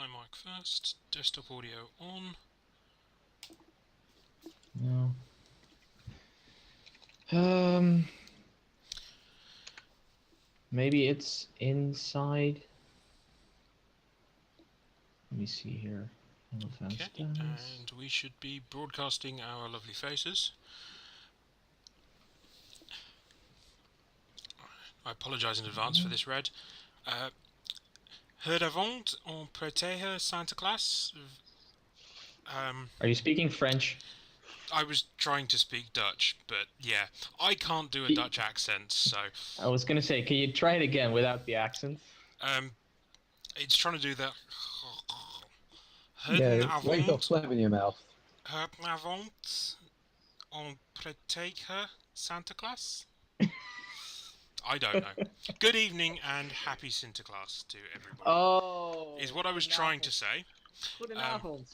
iMic first, desktop audio on. No. Maybe it's inside. Let me see here. Okay, and we should be broadcasting our lovely faces. I apologise in advance for this, Red. Heard avant on protéger Santa Claus? Are you speaking French? I was trying to speak Dutch, but yeah, I can't do a Dutch accent, so I was gonna say, can you try it again without the accent? it's trying to do that. Heard Yeah, where you got avant, phlegm in your mouth. heard avant on protéger Santa Claus? I don't know. Good evening and happy Sinterklaas to everybody. Oh, is what I was trying to say. Goedenavond.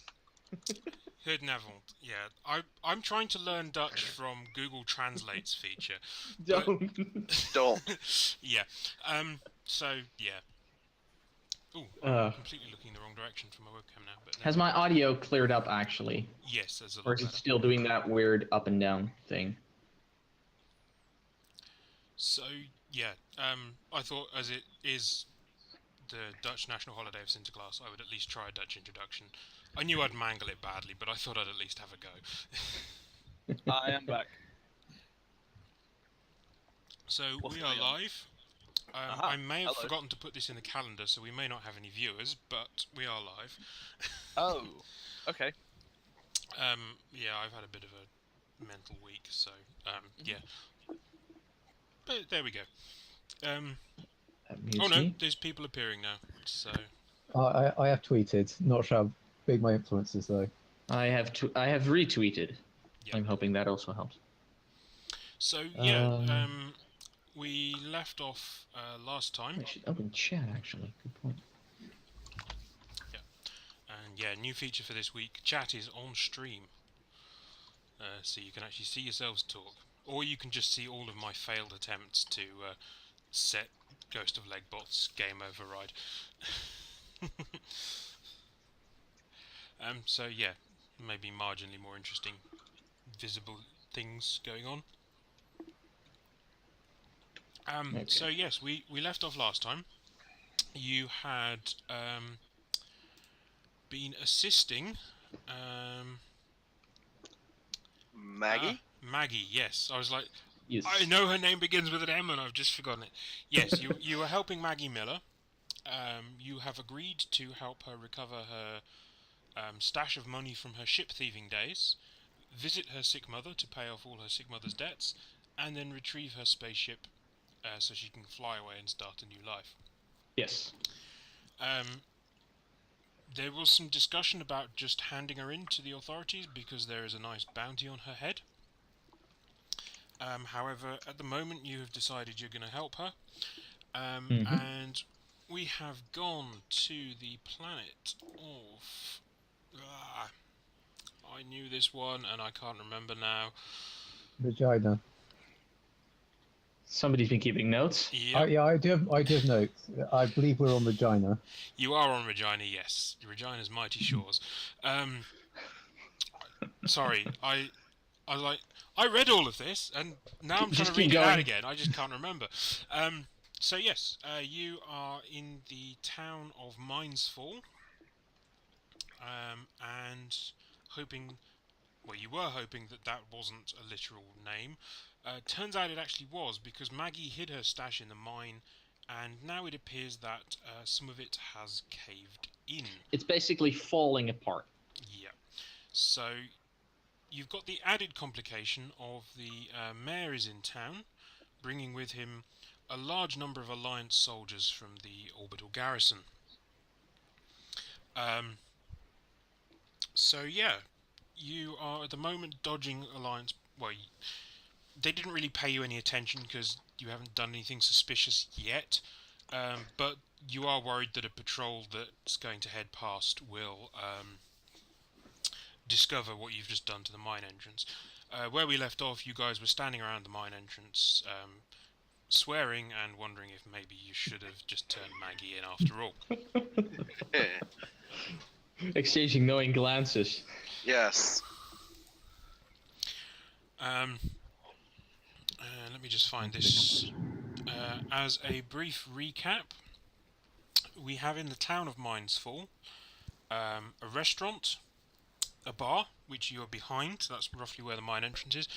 Goedenavond. Yeah, I'm trying to learn Dutch from Google Translate's feature. Don't. Don't. Yeah. So yeah. Ooh, I'm completely looking the wrong direction from my webcam now. But Has my audio cleared up actually? Yes, there's a lot Or is it better. still doing that weird up and down thing? So yeah, I thought as it is the Dutch national holiday of Sinterklaas, I would at least try a Dutch introduction. I knew I'd mangle it badly, but I thought I'd at least have a go. I am back. So What's we are going on? live. Aha, I may have hello. forgotten to put this in the calendar, so we may not have any viewers, but we are live. Oh, okay. Yeah, I've had a bit of a mental week, so yeah. But there we go. Oh no, there's people appearing now. So I have tweeted. Not sure how big my influence is though. I have retweeted. yeah. I'm hoping that also helps. So yeah, we left off last time. I should open chat actually. Good point. Yeah, and yeah, new feature for this week: chat is on stream, so you can actually see yourselves talk, or you can just see all of my failed attempts to set Ghost of Legbot's game override. So yeah, maybe marginally more interesting, visible things going on. Okay. So yes, we left off last time. You had been assisting Maggie? Maggie. Yes, I was like, Yes. I know her name begins with an M, and I've just forgotten it. Yes, you were helping Maggie Miller. You have agreed to help her recover her stash of money from her ship thieving days, visit her sick mother to pay off all her sick mother's debts, and then retrieve her spaceship so she can fly away and start a new life. Yes. There was some discussion about just handing her in to the authorities because there is a nice bounty on her head. However, at the moment you have decided you're going to help her, and we have gone to the planet of... I knew this one and I can't remember now. Regina. Somebody's been keeping notes. Yep. Yeah, I do have notes. I believe we're on Regina. You are on Regina, yes. Regina's mighty shores. Sorry, I read all of this, and now I'm trying Just to read keep it out going. again. I just can't remember. So yes, you are in the town of Minesfall, and hoping... Well, you were hoping that that wasn't a literal name. Turns out it actually was, because Maggie hid her stash in the mine, and now it appears that some of it has caved in. It's basically falling apart. Yeah. So you've got the added complication of the mayor is in town, bringing with him a large number of Alliance soldiers from the orbital garrison. So yeah, you are at the moment dodging Alliance... Well, they didn't really pay you any attention because you haven't done anything suspicious yet, but you are worried that a patrol that's going to head past will discover what you've just done to the mine entrance. Where we left off, you guys were standing around the mine entrance, swearing and wondering if maybe you should have just turned Maggie in after all. Exchanging knowing glances. Yes. Let me just find this. As a brief recap, we have in the town of Minesfall a restaurant, a bar, which you are behind, so that's roughly where the mine entrance is.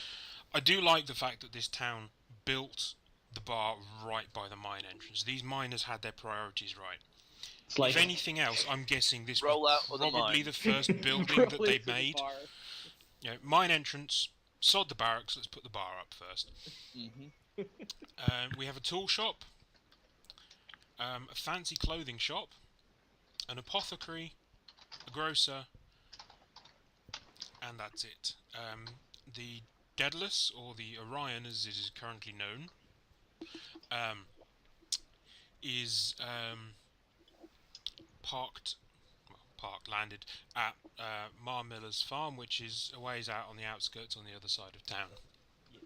I do like the fact that this town built the bar right by the mine entrance. These miners had their priorities right. It's like If anything else, I'm guessing this Roll was out of the probably mine. the first building roll that they into the made. bar. You know, mine entrance, sod the barracks, let's put the bar up first. Mm-hmm. We have a tool shop, a fancy clothing shop, an apothecary, a grocer, and that's it. The Daedalus, or the Orion as it is currently known, is landed at Mar Miller's farm, which is a ways out on the outskirts on the other side of town. Yes.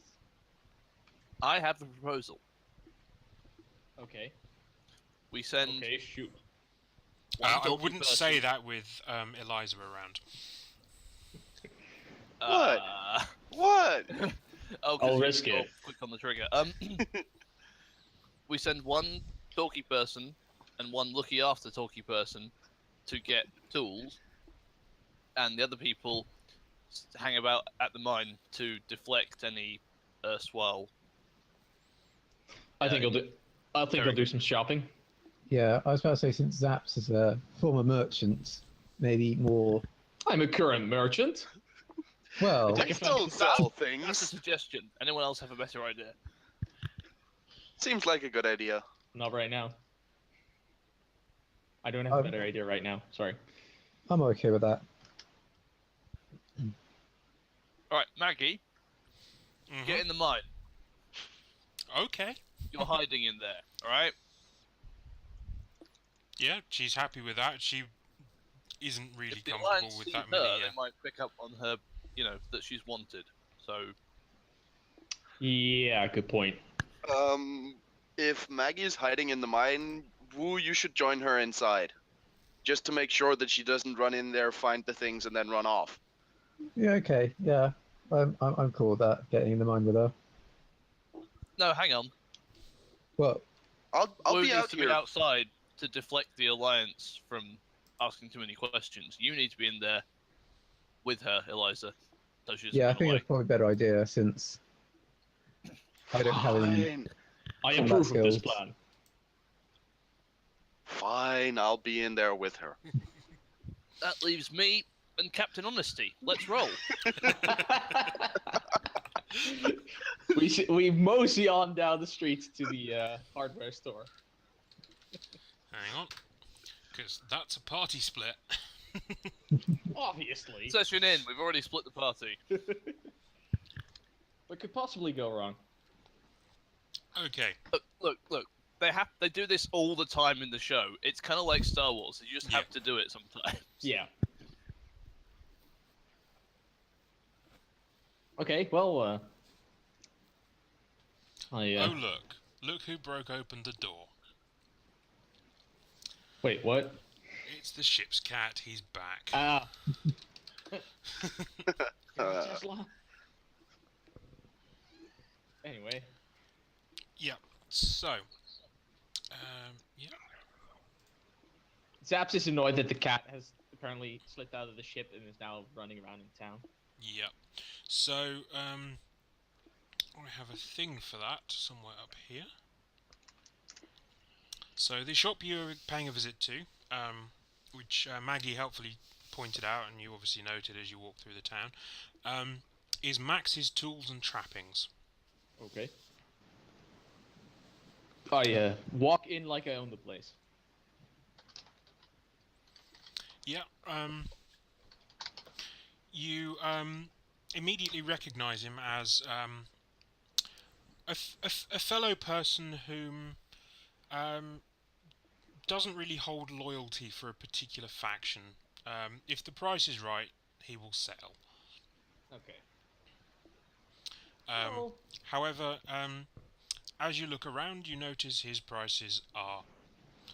I have a proposal. Okay. We send Okay. Shoot. one I talking wouldn't person- say that with Eliza around. What? I'll 'cause you risk go it. Quick on the trigger. We send one talky person and one looky after talky person to get tools, and the other people hang about at the mine to deflect any erstwhile. I think I'll do. I think I'll do some shopping. Yeah, I was about to say, since Zaps is a former merchant, maybe more. I'm a current merchant. Well, Take I a still fucking sell sell. things. That's a suggestion. Anyone else have a better idea? Seems like a good idea. Not right now. I don't have a better idea right now. Sorry. I'm okay with that. All right, Maggie, Mhm. get in the mine. Okay. You're hiding in there. All right. Yeah, she's happy with that. She isn't really If the comfortable Alliance with see that her, many. they might pick up on her. That she's wanted. So Yeah, good point. If Maggie's hiding in the mine, Wu, you should join her inside, just to make sure that she doesn't run in there, find the things, and then run off. Yeah, okay. Yeah, I'm cool with that. Getting in the mine with her. no, hang on. Well, I'll Wu be needs out to here. be outside to deflect the Alliance from asking too many questions. You need to be in there with her, Eliza. So she doesn't yeah, I run think away. that's probably a better idea since I don't have any. Fine. I Combat approve of this skills. plan. Fine, I'll be in there with her. That leaves me and Captain Honesty. Let's roll. We mosey on down the street to the hardware store. Hang on. Because that's a party split. Obviously. Session in. We've already split the party. What could possibly go wrong? Okay. Look. They do this all the time in the show. It's kind of like Star Wars. You just have to do it sometimes. Yeah. Okay, well, Oh, look. Look who broke open the door. Wait, what? It's the ship's cat. He's back. Ah. Uh, Tesla. Anyway. Yep. So. Yeah. Zaps is annoyed that the cat has apparently slipped out of the ship and is now running around in town. Yep. So, I have a thing for that somewhere up here. So the shop you're paying a visit to, which Maggie helpfully pointed out, and you obviously noted as you walk through the town, is Max's Tools and Trappings. Okay. I walk in like I own the place. Yeah. You immediately recognise him as a fellow person whom doesn't really hold loyalty for a particular faction. If the price is right, he will sell. Okay. However, As you look around, you notice his prices are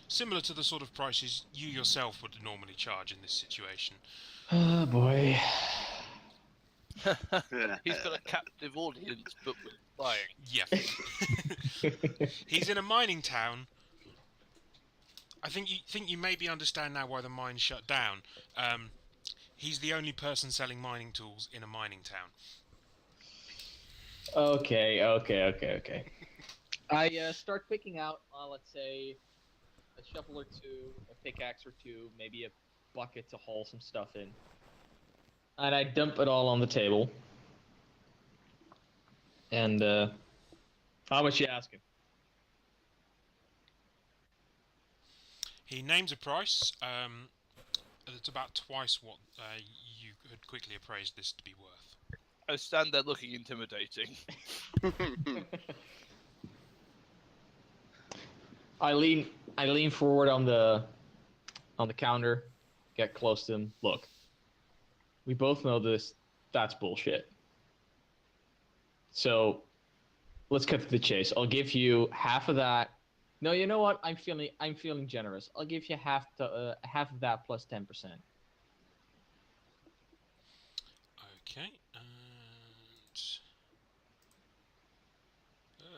similar to the sort of prices you yourself would normally charge in this situation. Oh boy. He's got a captive audience, but with flying. Yeah. He's in a mining town. I think you maybe understand now why the mine shut down. He's the only person selling mining tools in a mining town. Okay. I start picking out, let's say, a shovel or two, a pickaxe or two, maybe a bucket to haul some stuff in. And I dump it all on the table. And, how much you asking? He names a price. It's about twice what you had quickly appraised this to be worth. I stand there looking intimidating. I lean forward on the counter, get close to him. Look, we both know that's bullshit. So let's cut to the chase. I'll give you half of that. No, you know what? I'm feeling generous. I'll give you half of that plus 10%. Okay.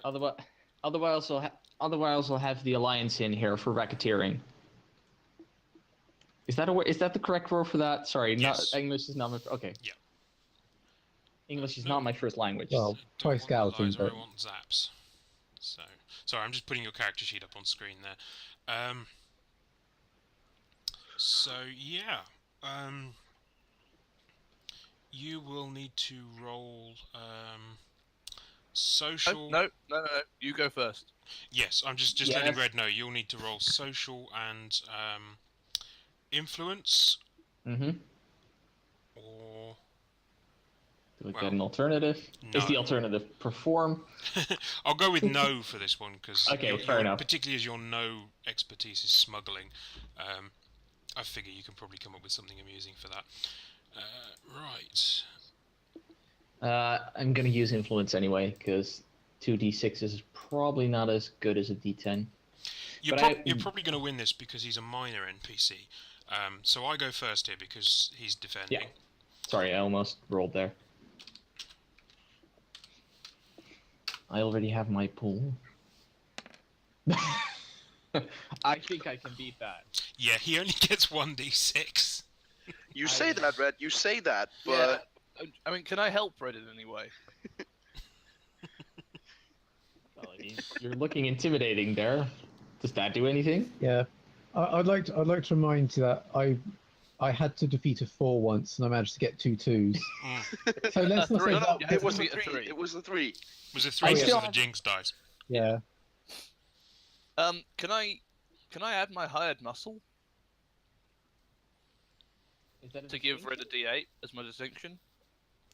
Otherwise, I'll have the alliance in here for racketeering. Is that the correct word for that? Sorry, Yes. English is not my okay. Yeah. English is No. not my first language. Well, Don't try want scouting, Eliza, but I want zaps. So, sorry, I'm just putting your character sheet up on screen there. So yeah, you will need to roll social. No. You go first. Yes, I'm just Yes. letting Red know. You'll need to roll social and influence, Mm-hmm. or Do we Well, get an alternative? Is the no. alternative perform? I'll go with no for this one because Okay, fair enough. particularly as your no expertise is smuggling, I figure you can probably come up with something amusing for that. Right. I'm gonna use influence anyway because 2d6 is probably not as good as a d10. You're, But you're probably going to win this because he's a minor NPC. So I go first here because he's defending. Yeah. Sorry, I almost rolled there. I already have my pool. I think I can beat that. Yeah, he only gets 1d6. You say that, Red. You say that, but I mean, can I help Red in any way? Well, I mean, you're looking intimidating there. Does that do anything? yeah. I'd like to remind you that I had to defeat a 4 once and I managed to get 2 2s. Mm. So let's not say Three. that. Yeah, it was a a three. 3. It was a 3. Was it 3 I because still of the have- jinx dice? Yeah. Can I add my hired muscle Is that a to give distinction? Red a D8 as my distinction?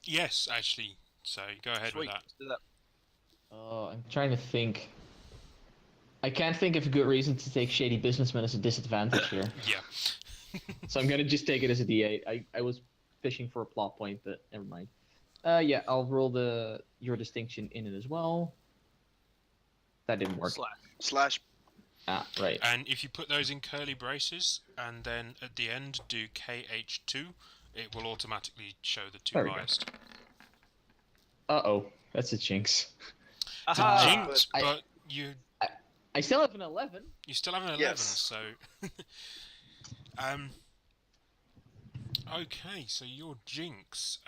Yes, actually. So go ahead Sweet. with that. Let's do that. Oh, I'm trying to think. I can't think of a good reason to take Shady Businessman as a disadvantage here. Yeah. So I'm gonna just take it as a D8. I was fishing for a plot point, but never mind. Yeah, I'll roll your distinction in it as well. That didn't work. Slash. Ah, right. And if you put those in curly braces and then at the end do KH2, it will automatically show the 2 There we go. highest. Uh-oh, that's a jinx. It's a Aha! jinx, I- but I still have an 11. you still have an 11, Yes. so... Okay, so your jinx.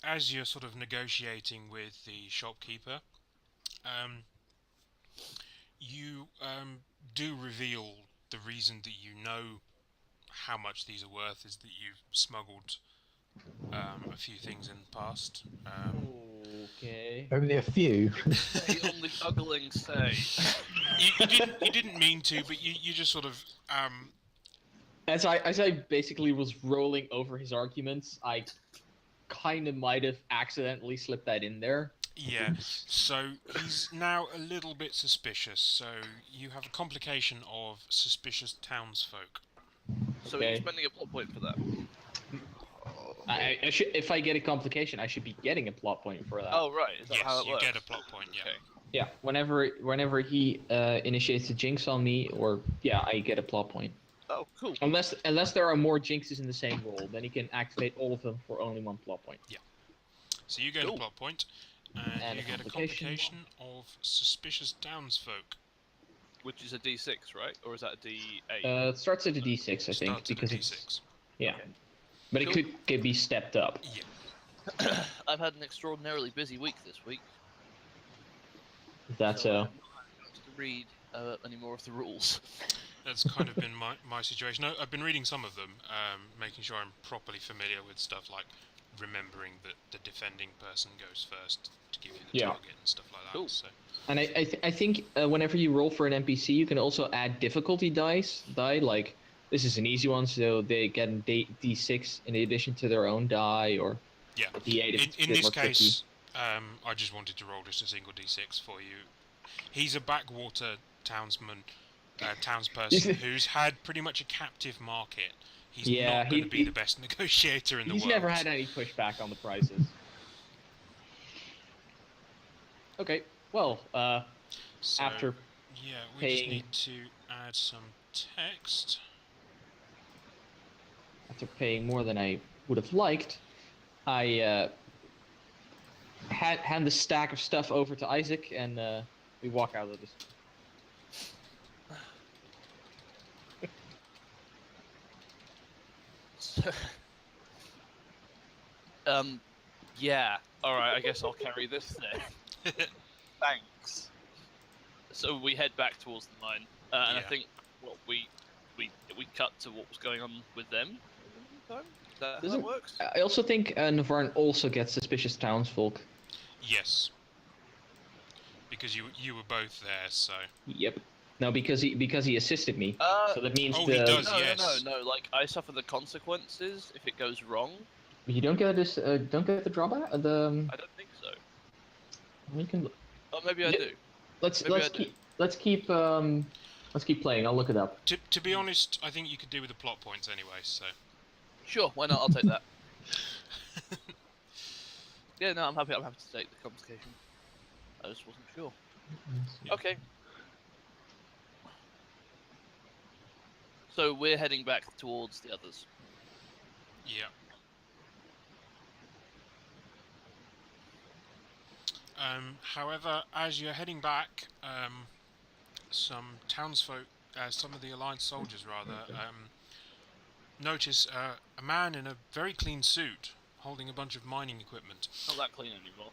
As you're sort of negotiating with the shopkeeper, you do reveal the reason that you know how much these are worth is that you've smuggled a few things in the past. Okay. Only a few. Say on the juggling say. You didn't mean to, but you just sort of As I basically was rolling over his arguments, I kind of might have accidentally slipped that in there. yeah. So he's now a little bit suspicious. So you have a complication of suspicious townsfolk. So Okay. you're spending a plot point for that. I should, if I get a complication, I should be getting a plot point for that. Oh right, is that how Yes, it you works? get a plot point. Yeah. Okay. Yeah, whenever he initiates a jinx on me, or yeah, I get a plot point. Oh, cool. Unless there are more jinxes in the same role, then he can activate all of them for only one plot point. So you get Cool. a plot point, and And you a get a complication. complication of suspicious townsfolk. Which is a D6, right? Or is that a D8? It starts at a d6, I think, Starts at a because D6. it's yeah, but Cool. it could be stepped up. Yeah. I've had an extraordinarily busy week this week. That's so I haven't had chance to read any more of the rules. That's kind of been my situation. I've been reading some of them, making sure I'm properly familiar with stuff like remembering that the defending person goes first to give you the Yeah. target and stuff like that. Cool. So And I think whenever you roll for an NPC, you can also add difficulty die. Like this is an easy one, so they get a D6 in addition to their own die, or yeah, a D8 if it's a in bit this more tricky. case, I just wanted to roll just a single D6 for you. He's a backwater townsman, townsperson who's had pretty much a captive market. He's Yeah, not going to be he- the best negotiator in the He's world. never had any pushback on the prices. Okay, well, So, after yeah, we just paying- need to add some text. paying more than I would have liked, I hand the stack of stuff over to Isaac, and we walk out of this. Yeah. All right. I guess I'll carry this then. Thanks. So we head back towards the mine, and I Yeah. think well, we cut to what was going on with them. in the meantime? Is that how Doesn't- that works? I also think Navarne also gets suspicious townsfolk. Yes. Because you were both there, so Yep. No, because he assisted me. So that means Oh, the he does. No, yes. no. Like I suffer the consequences if it goes wrong. you don't get this. Don't get the drawback. I don't think so. We can Oh, maybe I Yeah. do. let's Maybe I let's do. keep let's keep let's keep playing. I'll look it up. to be honest, I think you could do with the plot points anyway. So Sure, why not? I'll take that. Yeah, no, I'm happy. I'm happy to take the complication. I just wasn't sure. Yeah. Okay. So we're heading back towards the others. yeah. However, as you're heading back, some townsfolk, some of the Alliance soldiers rather, notice a man in a very clean suit holding a bunch of mining equipment. Not that clean anymore.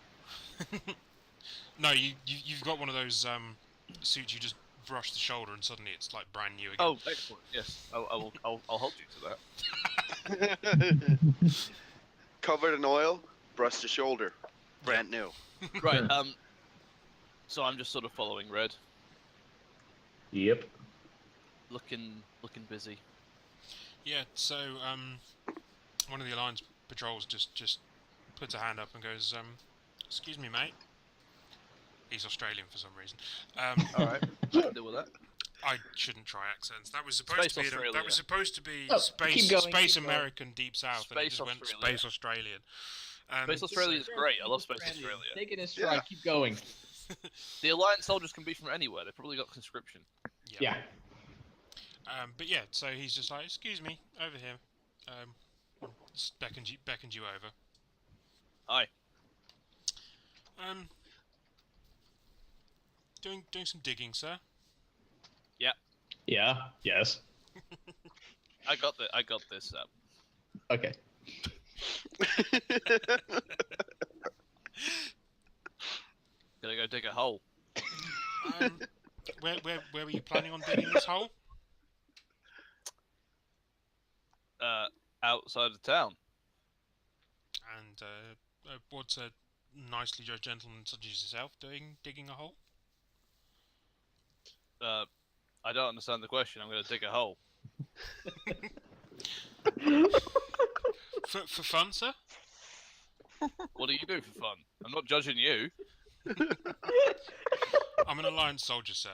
No, you've got one of those suits you just brush the shoulder and suddenly it's like brand new again. Oh, excellent. Yes, I'll hold you to that. Covered in oil, brushed the shoulder, brand new. Right. So I'm just sort of following Red, Yep. looking busy. Yeah, so one of the Alliance patrols just puts a hand up and goes, excuse me, mate. He's Australian for some reason. All right. I can deal with that. I shouldn't try accents. That was supposed Space to be. That Australia. was supposed to be Oh, space keep going, space keep going. American Deep South, and it Space just went Australia. Space Australian. Space Australia is great. I love Space Australia. Take it in stride. Yeah. Keep going. The Alliance soldiers can be from anywhere. They've probably got conscription. Yeah. But yeah, so he's just like, excuse me, over here. Just beckoned you over. Hi. Doing some digging, sir. Yeah. Yes. I got this. Okay. Gonna go dig a hole. Where were you planning on digging this hole? Outside of town. And what's a nicely dressed gentleman such as yourself doing digging a hole? I don't understand the question. I'm gonna dig a hole. For fun, sir? What do you do for fun? I'm not judging you. I'm an Alliance soldier, sir.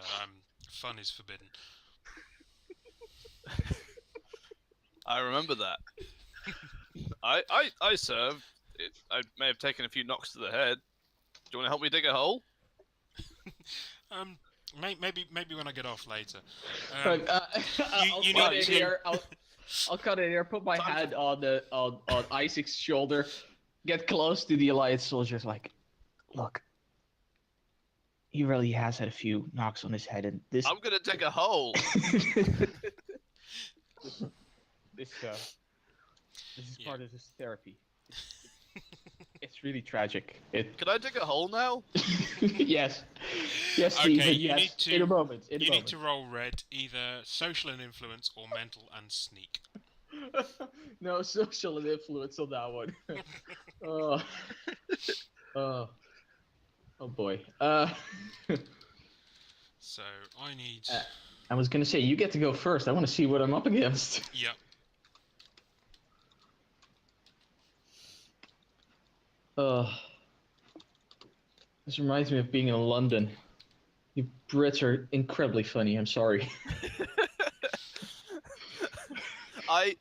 Fun is forbidden. I remember that. I served. I may have taken a few knocks to the head. Do you want to help me dig a hole? Maybe when I get off later. Look, I'll you cut need in to- here. I'll cut in here. Put my hand on Isaac's shoulder. Get close to the Alliance soldiers. Like, look, he really has had a few knocks on his head, and this I'm gonna dig a hole. this is Yeah. part of his therapy. It's really tragic. It Can I dig a hole now? yes, yes, Okay, Stephen. you Yes. need to- In a moment. In a You need moment. to roll red, either social and influence or mental and sneak. No social influence on that one. Oh. Oh. Oh boy. So I need. I was gonna say you get to go first. I want to see what I'm up against. Yep. This reminds me of being in London. You Brits are incredibly funny. I'm sorry. I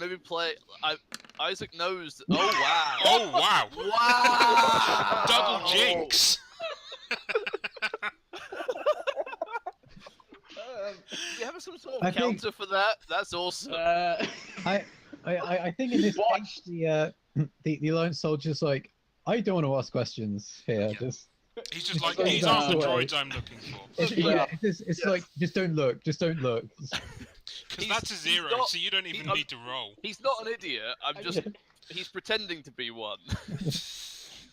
maybe play. Isaac knows. Oh wow! Oh wow! Wow! Double jinx! Do you have some sort I of think- counter for that? That's awesome. I think in this Watch. case, the Alliance soldier's like, I don't want to ask questions here. Yeah. Just He's just like, Just these go aren't the that way. droids I'm looking for. it's like, just don't look. Just don't look. Because He's- that's a he's zero, not- so you don't even I'm- need to roll. He's not an idiot. He's pretending to be one.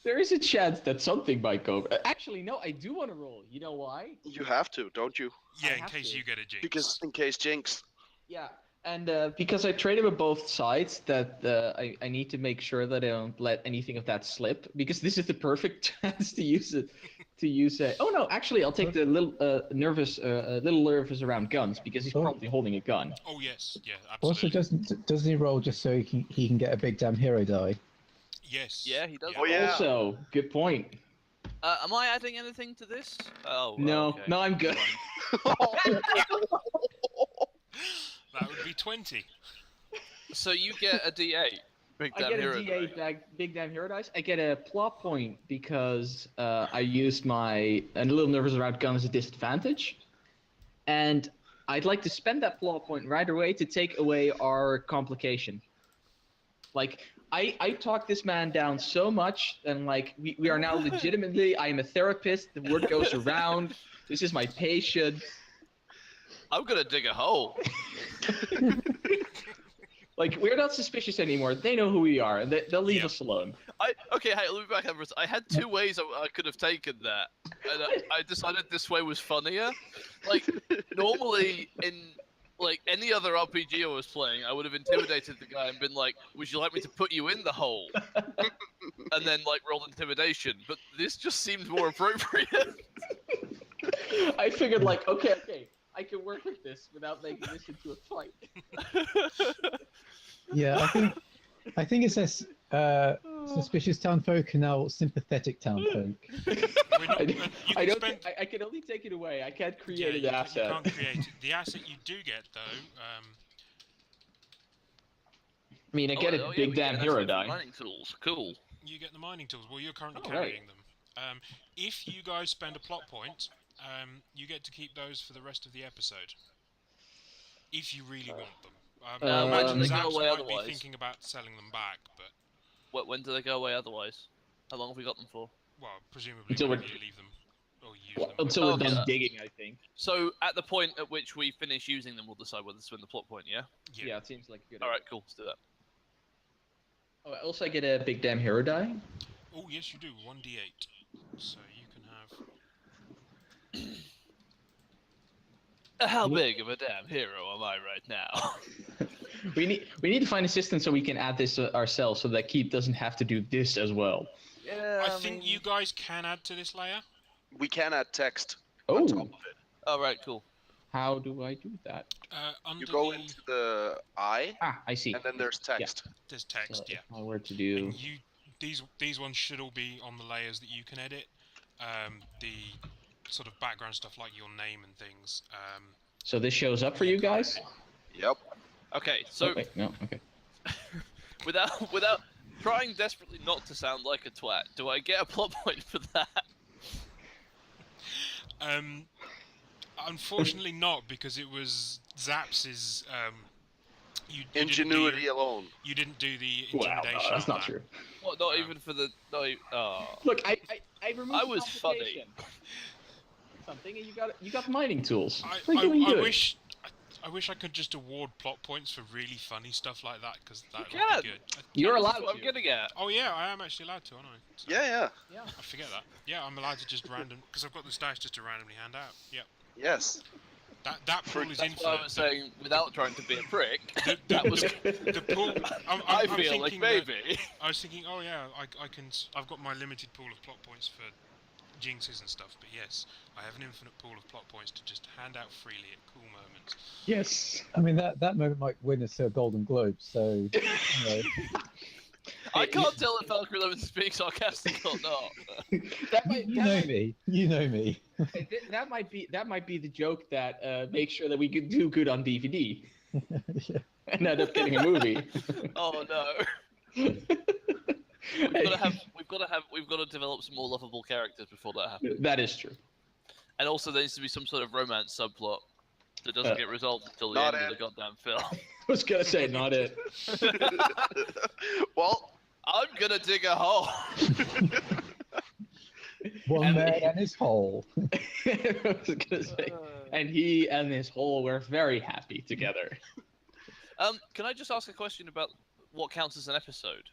There is a chance that something might go. Actually, no. I do want to roll. You know why? You have to, don't you? Yeah, I in have case to. you get a jinx. Because in case Jinx. Yeah, and because I traded with both sides, that I need to make sure that I don't let anything of that slip. Because this is the perfect chance to use it. To use it. Oh no, actually, I'll take the little nervous around guns because he's Oh. probably holding a gun. Oh yes, yeah, Also, absolutely. doesn't he roll just so he can get a big damn hero die? Yes. Yeah, he does. Oh, yeah. Also, good point. Am I adding anything to this? Oh. No, okay. no, I'm good. That would be 20. So you get a D8. Big I damn get a hero. D8 big damn hero dice. I get a plot point because I used my a little nervous around gun as a disadvantage, and I'd like to spend that plot point right away to take away our complication. Like I talked this man down so much, and like we are now legitimately. I am a therapist. The word goes around. This is my patient. I'm gonna dig a hole. Like we're not suspicious anymore. They know who we are, and they'll leave Yeah. us alone. Okay, hey, let me back up for a second. I had two ways I could have taken that, and I decided this way was funnier. Like normally in like any other RPG I was playing, I would have intimidated the guy and been like, "Would you like me to put you in the hole?" and then like roll intimidation. But this just seemed more appropriate. I figured like, okay, I can work with this without making this into a fight. Yeah, I think it says suspicious townfolk and now sympathetic townfolk. We're not, I, you I can don't. spend, I can only take it away. I can't yeah, create you an asset. can't create it. The asset you do get, though, I mean, I get a yeah, big we damn get hero actual die. Mining tools. Cool. you get the mining tools. Well, you're currently Oh, right. carrying them. If you guys spend a plot point, you get to keep those for the rest of the episode. If you really want them. I imagine they go Zaps away might otherwise. be thinking about selling them back, but, When do they go away otherwise? How long have we got them for? well, presumably Until whenever we're- you leave them or use Well, them. until we're Okay. done digging, I think. So at the point at which we finish using them, we'll decide whether to spend the plot point. Yeah. Yeah. it seems like a good. All right. Cool. Let's do that. Oh, also, I get a big damn hero die. Oh, yes, you do. 1d8. So you can have... How big of a damn hero am I right now? we need to find a system so we can add this ourselves, so that Keith doesn't have to do this as well. Yeah. I think you guys can add to this layer. We can add text Oh, on top of it. All right. Cool. how do I do that? Under You go the... into the eye, Ah, I see. and then there's text. There's text, So yeah. if I were to do. And you, these ones should all be on the layers that you can edit. The sort of background stuff like your name and things. So this shows up for you guys? Yep. Okay. So Oh, wait, no, okay. without trying desperately not to sound like a twat, do I get a plot point for that? Unfortunately not, because it was Zaps's. You Ingenuity alone. You didn't do the Wow, intimidation. no, that's on not that. true. What? Not even for the. No. Oh. Look, I removed I the was funny. complication. Something, and you got mining tools. I, You're doing I good. wish. I wish I could just award plot points for really funny stuff like that, because that would can. be good. You're That's allowed what I'm to. getting at. Oh yeah, I am actually allowed to, aren't I? So, Yeah. Yeah. I forget that. Yeah, I'm allowed to just because I've got the stash just to randomly hand out. Yep. Yes. That pool is That's infinite. what I was saying without trying to be a prick. The, That was. the pool. I I'm feel like thinking that- maybe. I was thinking, oh yeah, I can. I've got my limited pool of plot points for jinxes and stuff, but yes, I have an infinite pool of plot points to just hand out freely at cool moments. Yes. I mean, that moment might win us a Golden Globe. So, you know. I can't tell if Valkyrie Lemon speaks sarcastic or not. That might, You that know might- me. You know me. that might be the joke that makes sure that we could do good on DVD Yeah. and end up getting a movie. Oh no. We've got to develop some more lovable characters before that happens. That is true. And also there needs to be some sort of romance subplot that doesn't get resolved until the Not end of it. the goddamn film. I was gonna say not it. Well, I'm gonna dig a hole. One And- man and his hole. I was gonna say, and he and his whole were very happy together. Can I just ask a question about what counts as an episode?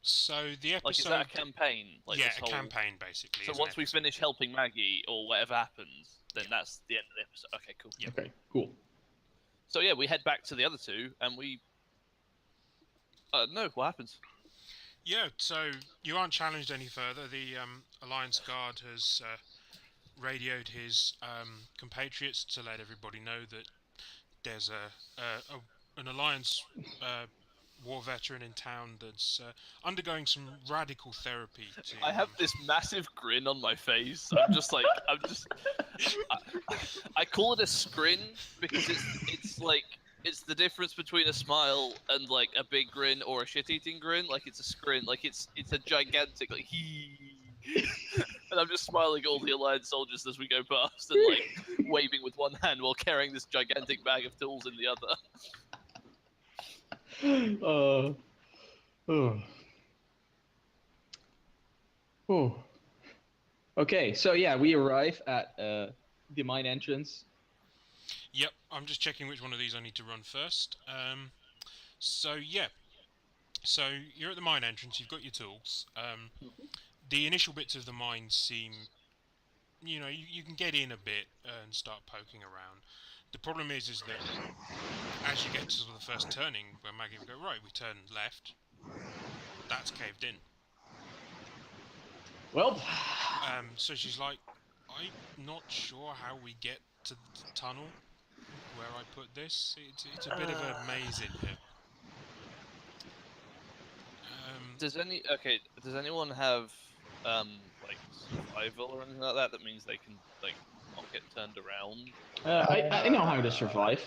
So the episode. Like, is that a campaign? Like yeah, this a whole... campaign basically. So is an once we episode. finish helping Maggie or whatever happens, then Yeah. that's the end of the episode. Okay, cool. Yeah. Okay, cool. So yeah, we head back to the other two, and we. No, what happens? Yeah, so you aren't challenged any further. The Alliance Guard has radioed his compatriots to let everybody know that there's an Alliance war veteran in town that's undergoing some radical therapy. I have this massive grin on my face. I call it a scrin because it's like it's the difference between a smile and like a big grin or a shit-eating grin. Like it's a scrin, like it's a gigantic like hee. And I'm just smiling at all the Alliance soldiers as we go past and like waving with one hand while carrying this gigantic bag of tools in the other. Okay, so yeah, we arrive at the mine entrance. Yep, I'm just checking which one of these I need to run first. So yeah, so you're at the mine entrance. You've got your tools. The initial bits of the mine seem, you know, you can get in a bit and start poking around. The problem is that as you get to sort of the first turning, where Maggie will go right, we turn left. That's caved in. Well, So she's like, I'm not sure how we get to the tunnel where I put this. It's a bit of a maze in here. Does anyone have like survival or anything like that? That means they can like not get turned around. I know how to survive.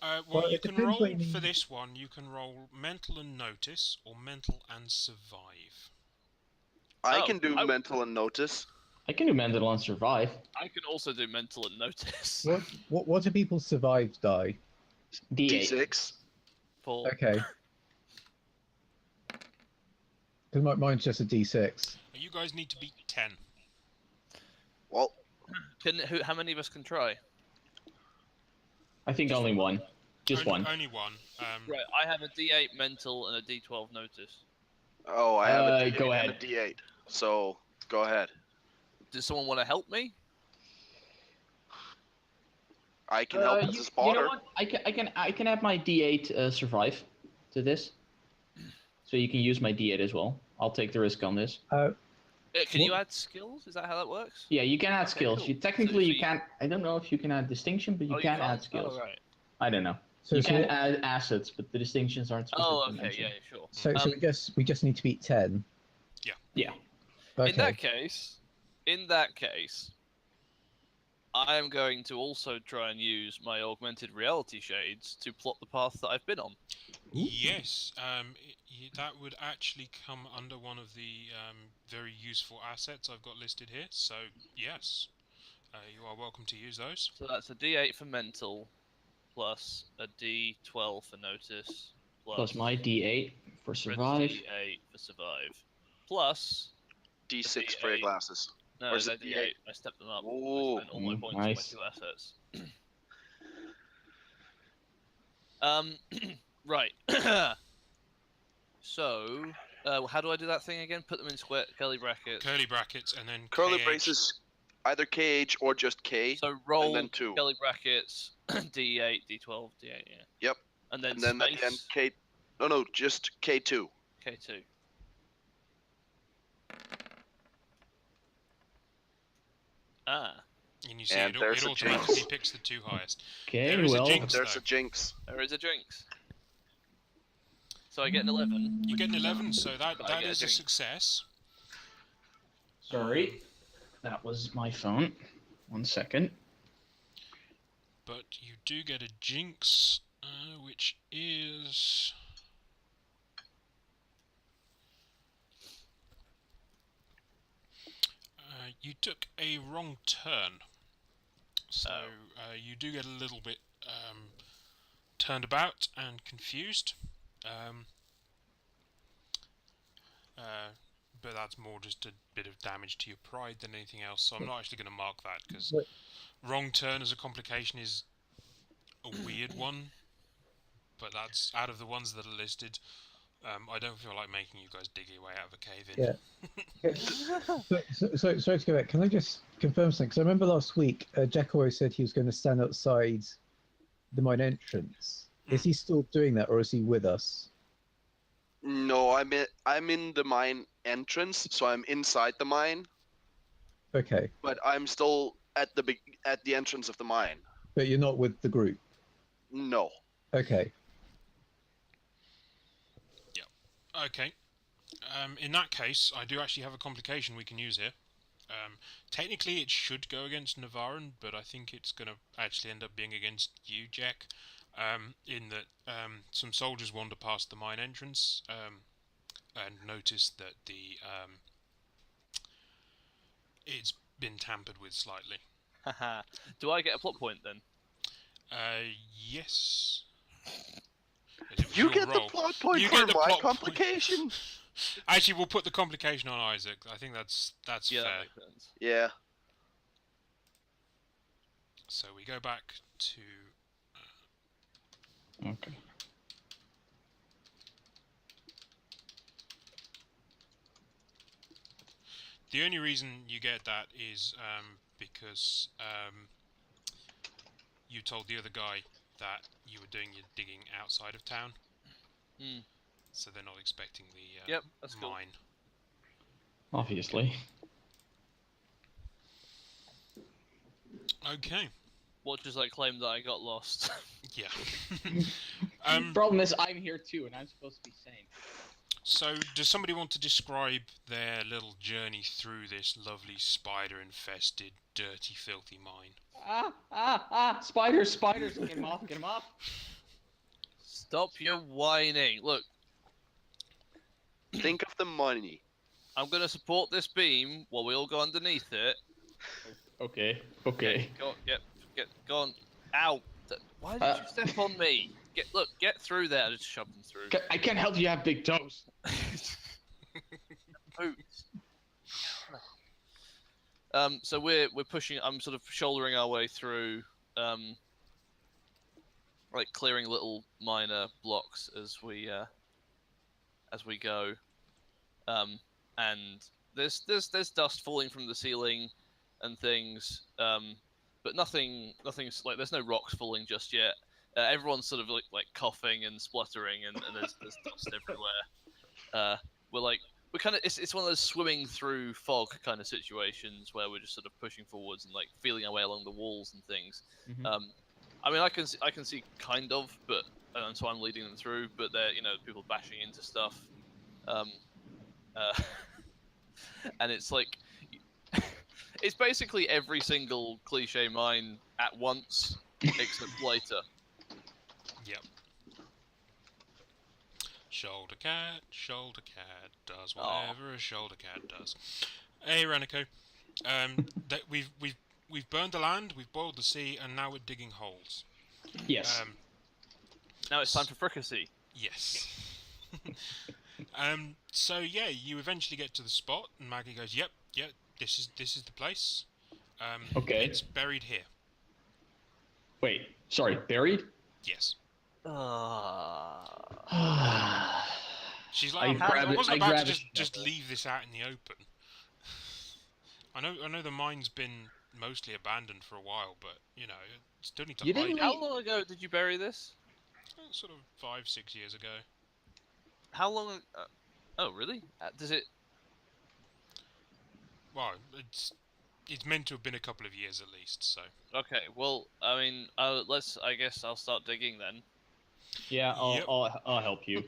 Well, Well, you it can depends roll what you for mean. this one. You can roll mental and notice, or mental and survive. I Oh, can do I- mental and notice. I can do mental and survive. I can also do mental and notice. What do people's survive die? D8. D6. Paul. Okay. Because mine's just a D6. You guys need to beat 10. Well, How many of us can try? I think only one. Just one. Only one. Right, I have a D8 mental and a D12 notice. oh, I have a D8 go and a ahead. D8. So, go ahead. Does someone want to help me? I can help as a You spotter. know what? I can add my D8 survive to this, so you can use my D8 as well. I'll take the risk on this. Can you What- add skills? Is that how that works? Yeah, you can add skills. cool. You technically So you you- can't. I don't know if you can add distinction, but you can can't? add skills. Oh, right. I don't know. So, You so, can add assets, but the distinctions aren't specifically Oh, okay, mentioned. yeah, sure. so we just need to beat 10. Yeah. Okay. In that case, I am going to also try and use my augmented reality shades to plot the path that I've been on. Yes, that would actually come under one of the very useful assets I've got listed here. So yes, you are welcome to use those. So that's a D8 for mental, plus a D12 for notice, Plus my D8 for survive. D8 for survive, plus D6 for your D8. glasses. No, Or is they're it D8. I stepped them up. Ooh. I spent all my points Nice. on my 2 assets. Right. So, how do I do that thing again? Put them in square curly brackets. Curly brackets and then Curly KH. braces, either KH or just K. So roll then 2. curly brackets, D8, D12, D8, yeah. Yep. And then And then space, again K. No, just K2. K2. Ah, And you see And it there's a automatically jinx. picks the 2 highest. Okay, There is a well, jinx. There's though. a jinx. there is a jinx. So I get an 11. You get an 11, so that I get a is a jinx. success. sorry. That was my phone. 1 second. But you do get a jinx, which is... you took a wrong turn. So you do get a little bit turned about and confused. But that's more just a bit of damage to your pride than anything else, so I'm not actually going to mark that, because Wait. wrong turn as a complication is a weird one, but that's out of the ones that are listed. I don't feel like making you guys dig your way out of a cave in. Yeah. So sorry to go back. Can I just confirm something? Because I remember last week, Jack always said he was going to stand outside the mine entrance. Is he still doing that, or is he with us? No, I'm in the mine entrance, so I'm inside the mine, Okay, but I'm still at the entrance of the mine. but you're not with the group. No. Okay. Okay. In that case, I do actually have a complication we can use here. Technically, it should go against Navarin, but I think it's going to actually end up being against you, Jack. In that some soldiers wander past the mine entrance and notice that it's been tampered with slightly. Haha. Do I get a plot point then? Yes. As it was You your get roll. the plot point You for get the my plot point. complication. Actually, we'll put the complication on Isaac. I think that's Yeah, fair. that makes sense. Yeah. So we go back to Okay. the only reason you get that is because you told the other guy that you were doing your digging outside of town. Hmm. So they're not expecting the Yep, that's cool. mine. Obviously. Okay. Watch as I claim that I got lost. Yeah. Problem is, I'm here too, and I'm supposed to be sane. So, does somebody want to describe their little journey through this lovely spider-infested, dirty, filthy mine? Spiders! Get him off! Stop your whining. Look, Think of the money. I'm gonna support this beam while we all go underneath it. Okay. Go on. Ow! Why did you step on me? Get through there. I just shoved him through. I can't help you have big toes. Boots. So we're pushing. I'm sort of shouldering our way through, like clearing little minor blocks as we go, and there's dust falling from the ceiling and things, but nothing's like there's no rocks falling just yet. Everyone's sort of like coughing and spluttering, and there's dust everywhere. We're kind of it's one of those swimming through fog kind of situations where we're just sort of pushing forwards and like feeling our way along the walls and things. Mhm. I mean, I can see kind of, but and so I'm leading them through. But they're people bashing into stuff, and it's like it's basically every single cliche mine at once except later. Yep. Shoulder cat does Aw. whatever a shoulder cat does. Hey, Renico. That we've burned the land, we've boiled the sea, and now we're digging holes. Yes. Now it's time for fricassee. Yes. So yeah, you eventually get to the spot, and Maggie goes, "Yep, this is the place. Okay. It's buried here." Wait. Sorry. Buried? Yes. I She's like, grab I it- wasn't I about to grab a just shovel. leave this out in the open. I know the mine's been mostly abandoned for a while, but you know, still need to You hide didn't it. How long ago did you bury this? Sort of 5-6 years ago. How long? Oh, really? Does it? Well, it's meant to have been a couple of years at least. So Okay. Well, I mean, let's. I guess I'll start digging then. Yeah, Yep. I'll help you.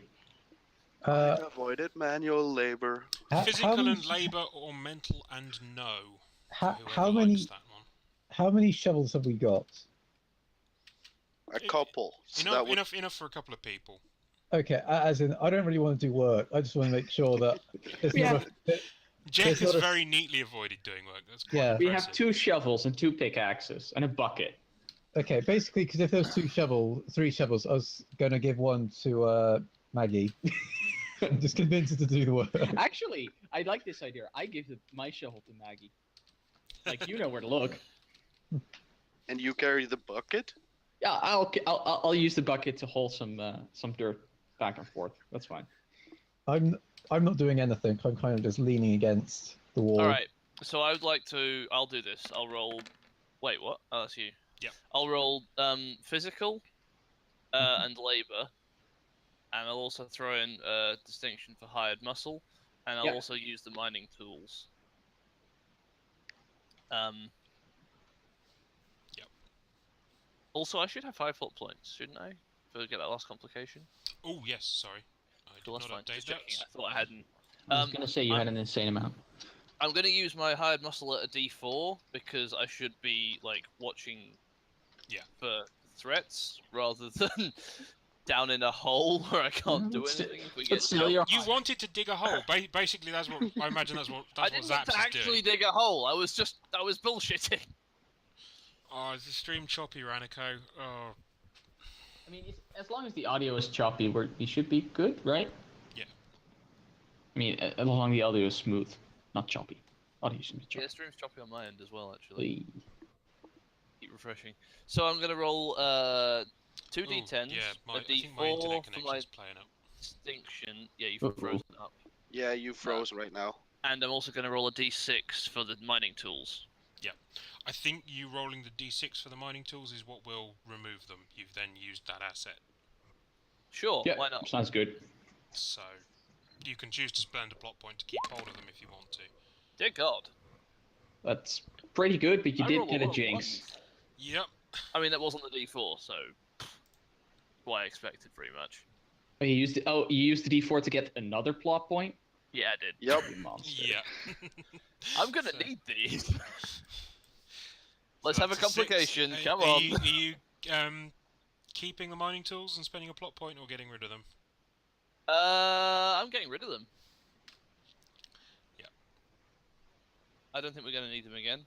Uh, Avoided manual labor. physical many, and labour or mental and no. How, Whoever how likes many that one. how many shovels have we got? A couple. So Enough, that would... enough for a couple of people. Okay, as in, I don't really want to do work. I just want to make sure that there's We not a, Jack There's has not a- very neatly avoided doing work. That's quite Yeah. We have impressive. 2 shovels and 2 pickaxes and a bucket. Okay, basically, because if there was 3 shovels, I was gonna give one to Maggie. Just convince her to do the work. Actually, I like this idea. I give my shovel to Maggie. Like, you know where to look. And you carry the bucket? Yeah, I'll use the bucket to haul some dirt back and forth. That's fine. I'm not doing anything. I'm kind of just leaning against the wall. All right. So I would like to. I'll do this. I'll roll. Wait, what? Oh, that's you. Yep. I'll roll physical, and labor, and I'll also throw in distinction for hired muscle, and I'll Yeah. also use the mining tools. Yep. Also, I should have 5 fault points, shouldn't I? To get that last complication. Oh yes, sorry. I did Cool, that's not fine. update Just that. checking. I thought I hadn't. I was gonna say you I'm- had an insane amount. I'm going to use my hired muscle at a D4 because I should be like watching Yeah. for threats rather than down in a hole where I can't do Let's- anything if we get let's steal jumped. your- You wanted to dig a hole. Basically, that's what I imagine. That's I what didn't want Zaps to is actually doing. dig a hole. I was bullshitting. Oh, is the stream choppy, Ranico? Oh, I mean, as long as the audio is choppy, we should be good, right? Yeah. I mean, as long as the audio is smooth, not choppy. Audio should be Yeah, choppy. stream's choppy on my end as well. Actually, keep refreshing. So I'm going to roll 2 ooh, D10s, yeah, a I think my D4 internet for my connection's playing up. distinction. Yeah, you've Uh-oh. frozen up. Yeah, you froze right now. And I'm also going to roll a D6 for the mining tools. I think you rolling the d6 for the mining tools is what will remove them. You've then used that asset, Sure, Yeah, why not? sounds good. so you can choose to spend a plot point to keep hold of them if you want to. Dear God. That's pretty good, but you I did rolled get a lot of jinx. ones. Yep. I mean, that wasn't the D4, so what I expected, pretty much. Oh, you used the D4 to get another plot point. Yeah, I did. Yep. You monster. Yeah. I'm gonna So- need these. Let's So have a that's six. complication. Come Are on. you keeping the mining tools and spending a plot point, or getting rid of them? I'm getting rid of them. Yep. I don't think we're gonna need them again.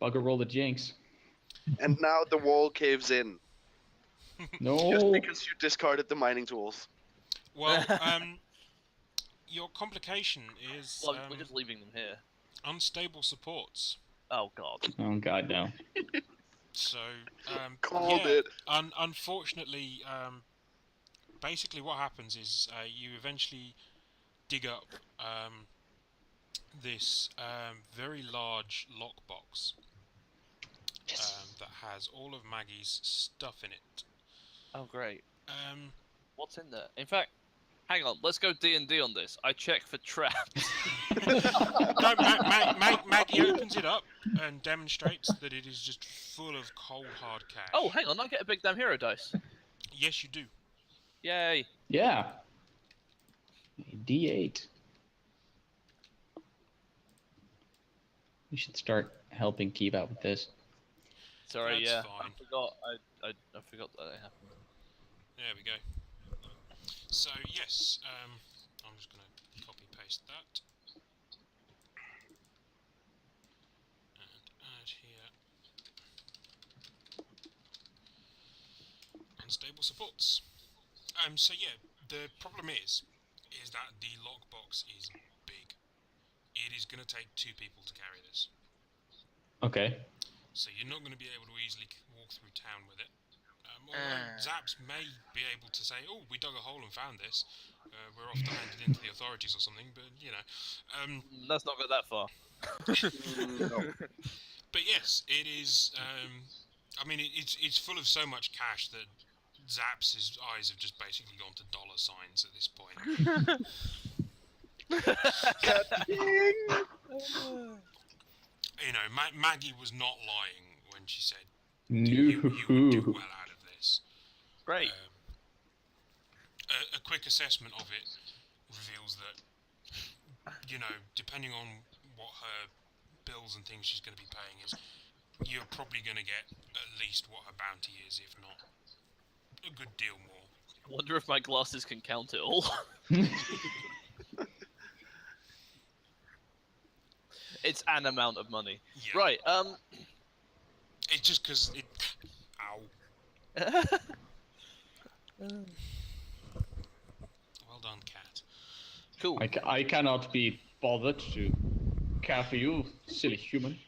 Bugger roll the jinx. And now the wall caves in. Just No. because you discarded the mining tools. Well, your complication is Well, we're just leaving them here. unstable supports. Oh God. Oh god, no. So, Called yeah, it. Unfortunately, basically what happens is you eventually dig up this very large lockbox that has all of Maggie's stuff in it. Oh great. Um, What's in there? In fact, hang on. Let's go D&D on this. I check for traps. no, Maggie opens it up and demonstrates that it is just full of cold hard cash. Oh, hang on. I get a big damn hero dice. Yes, you do. Yay. Yeah. A D8. We should start helping keep out with this. Sorry, That's yeah. fine. I forgot that happened. There we go. So yes, I'm just gonna copy paste that and add here unstable supports. So yeah, the problem is that the lockbox is big. It is gonna take 2 people to carry this. Okay. So you're not going to be able to easily walk through town with it. Although Zaps may be able to say, "Oh, we dug a hole and found this. We're off to hand it into the authorities or something." But you know, Let's not go that far. No. but yes, it is. I mean, it's full of so much cash that Zaps' eyes have just basically gone to dollar signs at this point. You know, Maggie was not lying when she said you would do well out of this. Great. A quick assessment of it reveals that, you know, depending on what her bills and things she's going to be paying is, you're probably going to get at least what her bounty is, if not a good deal more. I wonder if my glasses can count it all. It's an amount of money. Yeah. Right, It's just because it... Ow. Well done, cat. cool. I cannot be bothered to care for you, silly human.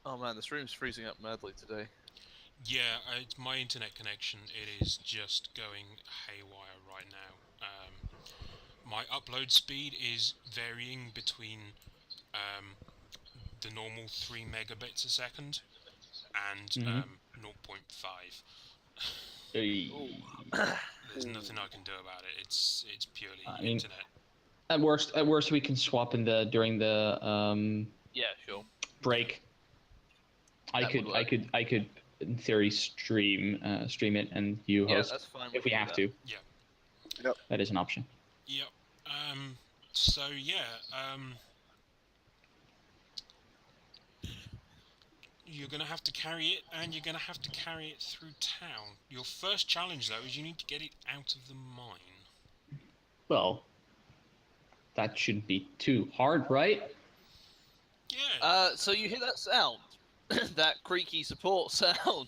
Oh man, the stream's freezing up madly today. Yeah, it's my internet connection. It is just going haywire right now. My upload speed is varying between the normal 3 megabits a second and 0.5. There's nothing I can do about it. It's purely I mean, internet. At worst, we can swap in during the Yeah, sure. break. I could, in theory, stream it, and you Yeah, host that's fine. if we can have do to. Yeah. Yep. That is an option. Yep. So yeah. You're gonna have to carry it, and you're gonna have to carry it through town. Your first challenge, though, is you need to get it out of the mine. Well, that shouldn't be too hard, right? Yeah. So you hear that sound? That creaky support sound.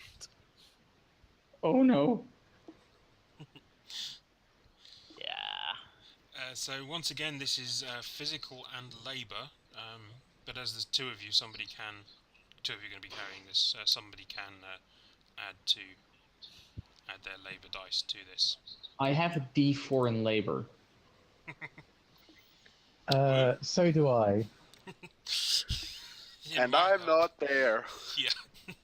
Oh no. Yeah. So once again, this is physical and labour. But as there's 2 of you, two of you are going to be carrying this. Somebody can add their labour dice to this. I have a D4 in labor. So do I. Yeah, And might I'm help. not there. Yeah.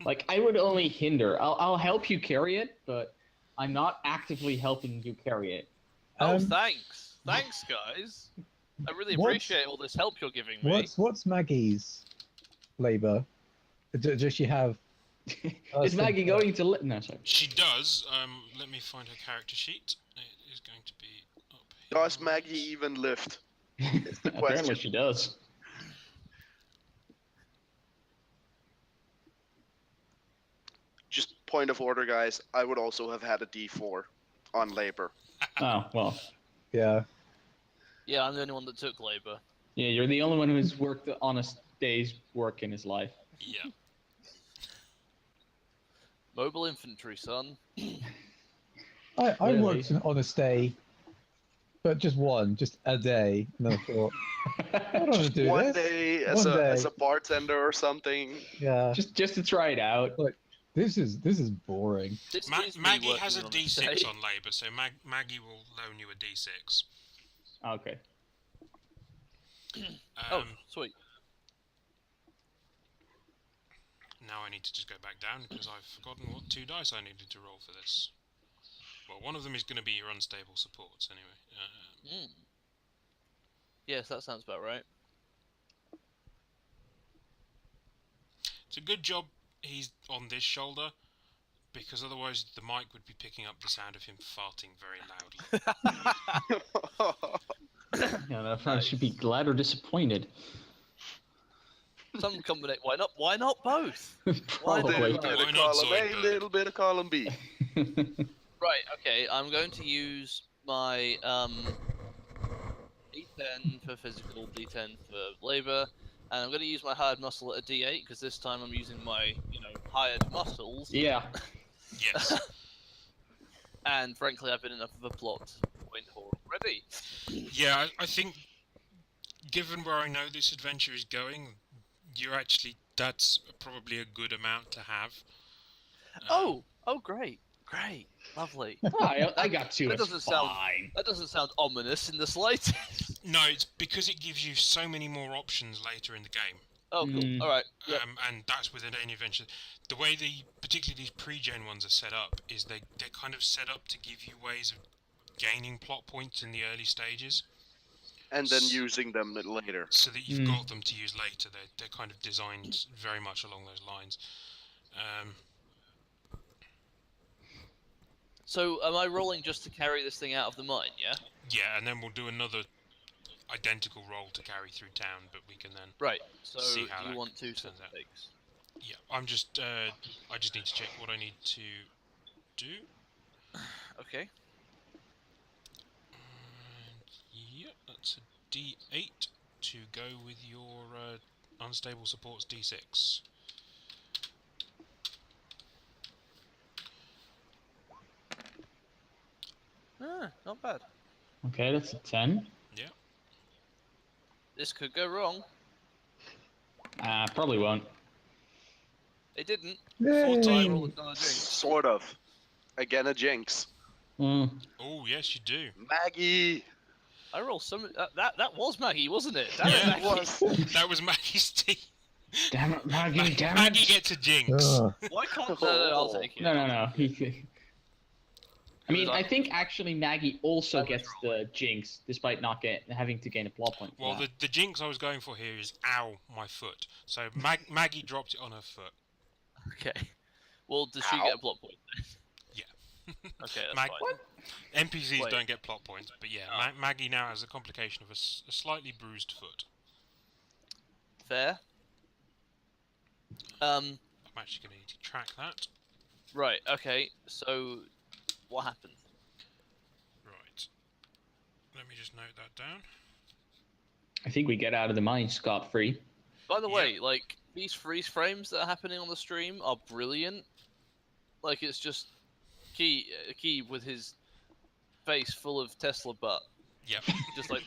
Like, I would only hinder. I'll help you carry it, but I'm not actively helping you carry it. Oh, Um, thanks. Thanks, guys. I really What's- appreciate all this help you're giving me. What's Maggie's labor? Does she have? Is Maggie going to no, sorry. She does. Let me find her character sheet. It is going to be up here. Does Maggie even lift? the Apparently question. she does. Just point of order, guys. I would also have had a D4 on labor. Oh, well. Yeah. Yeah, I'm the only one that took labor. Yeah, you're the only one who's worked the honest day's work in his life. Yeah. Mobile infantry, son. I Really? worked on a stay, but just a day. And I thought, I don't want to do One this. day as One as day. a bartender or something. Yeah. just to try it out. This is boring. This is me Maggie working has a on D6 day. on labour, so Maggie will loan you a D6. Okay. Oh, sweet. Now I need to just go back down because I've forgotten what 2 dice I needed to roll for this. Well, one of them is going to be your unstable supports anyway. Yes, that sounds about right. It's a good job he's on this shoulder, because otherwise the mic would be picking up the sound of him farting very loudly. Yeah, that friend should be glad or disappointed. Some combination. Why not? Why not both? Why Probably. Little not? bit Why of not column A, Zoidberg? little bit of column B. Right. Okay. I'm going to use my D10 for physical, D10 for labor, and I'm going to use my hired muscle at a D8 because this time I'm using my hired muscles. Yeah. Yes. And frankly, I've been enough of a plot point already. Yeah, I think, given where I know this adventure is going, that's probably a good amount to have. Oh, great, lovely. Oh, I got two. That It's doesn't sound- fine. That doesn't sound ominous in the slightest. No, it's because it gives you so many more options later in the game. Oh, cool. Mm. All right. Yep. And that's with any adventure. The way particularly these pre-gen ones are set up is they're kind of set up to give you ways of gaining plot points in the early stages, And then using them later. so that you've Mm. got them to use later. They're kind of designed very much along those lines. So, am I rolling just to carry this thing out of the mine? Yeah. Yeah, and then we'll do another identical roll to carry through town, but we can then. Right. So, See how you that want two turns out. stakes? Yeah, I just need to check what I need to do. Okay. And yeah, that's a D8 to go with your unstable supports D6. Not bad. Okay, that's a 10. This could go wrong. Probably won't. It didn't. Full time. Roll another drink. Sort of. Again, a jinx. Mm. Oh yes, you do. Maggie! I rolled some. That was Maggie, wasn't it? Damn it, Yeah. Maggie. Was. That was Maggie's D. Damn it, Maggie, damn Maggie it. gets a jinx. Ugh. Why can't? No, I'll take it. No. I mean, I think actually Maggie also That was gets the jinx, despite not having to gain a plot point. for Well, that. the jinx I was going for here is ow, my foot. So Maggie dropped it on her foot. Okay. Well, does she Ow. get a plot point? Yeah. Okay, that's Mag- fine. NPCs Wait. don't get plot points, but yeah, Oh. Maggie now has a complication of a slightly bruised foot. Fair. I'm actually going to need to track that. Right. Okay. So, what happened? Right. Let me just note that down. I think we get out of the mine scot-free. By the Yeah. way, like these freeze frames that are happening on the stream are brilliant. Like it's just Key with his face full of Tesla butt, Yep. just like.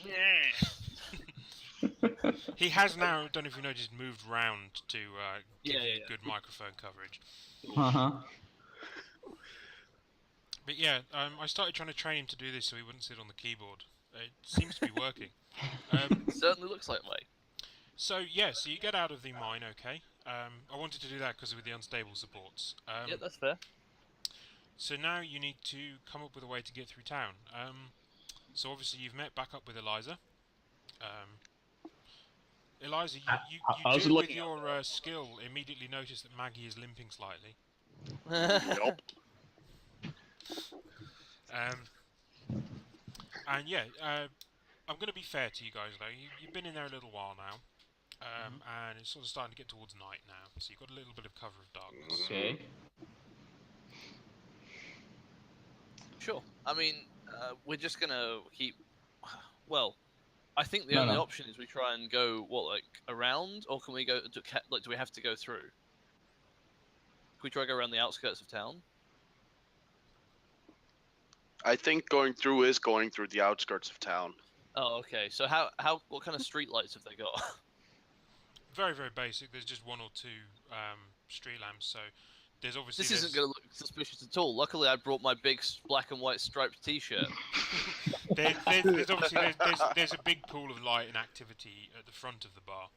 He has now, don't know if you noticed, moved round to give Yeah, you yeah. good microphone coverage. Uh-huh. But yeah, I started trying to train him to do this so he wouldn't sit on the keyboard. It seems to be working. Certainly looks like way. So yeah, so you get out of the mine, okay. I wanted to do that because with the unstable supports. Yeah, that's fair. So now you need to come up with a way to get through town. So obviously you've met back up with Eliza. Eliza, you I was do with looking your skill immediately notice that Maggie is limping slightly. Nope. And yeah, I'm going to be fair to you guys though. You've been in there a little while now. And it's sort of starting to get towards night now, so you've got a little bit of cover of darkness. Okay. Sure. I mean, we're just gonna keep. Well, I think the No, only no. option is we try and go around, or can we go? Do we have to go through? Can we try to go around the outskirts of town? I think going through is going through the outskirts of town. Oh, okay. So what kind of street lights have they got? Very, very basic. There's just one or two street lamps, so there's obviously... This isn't going to look suspicious at all. Luckily, I brought my big black and white striped T-shirt. there's obviously there's a big pool of light and activity at the front of the bar,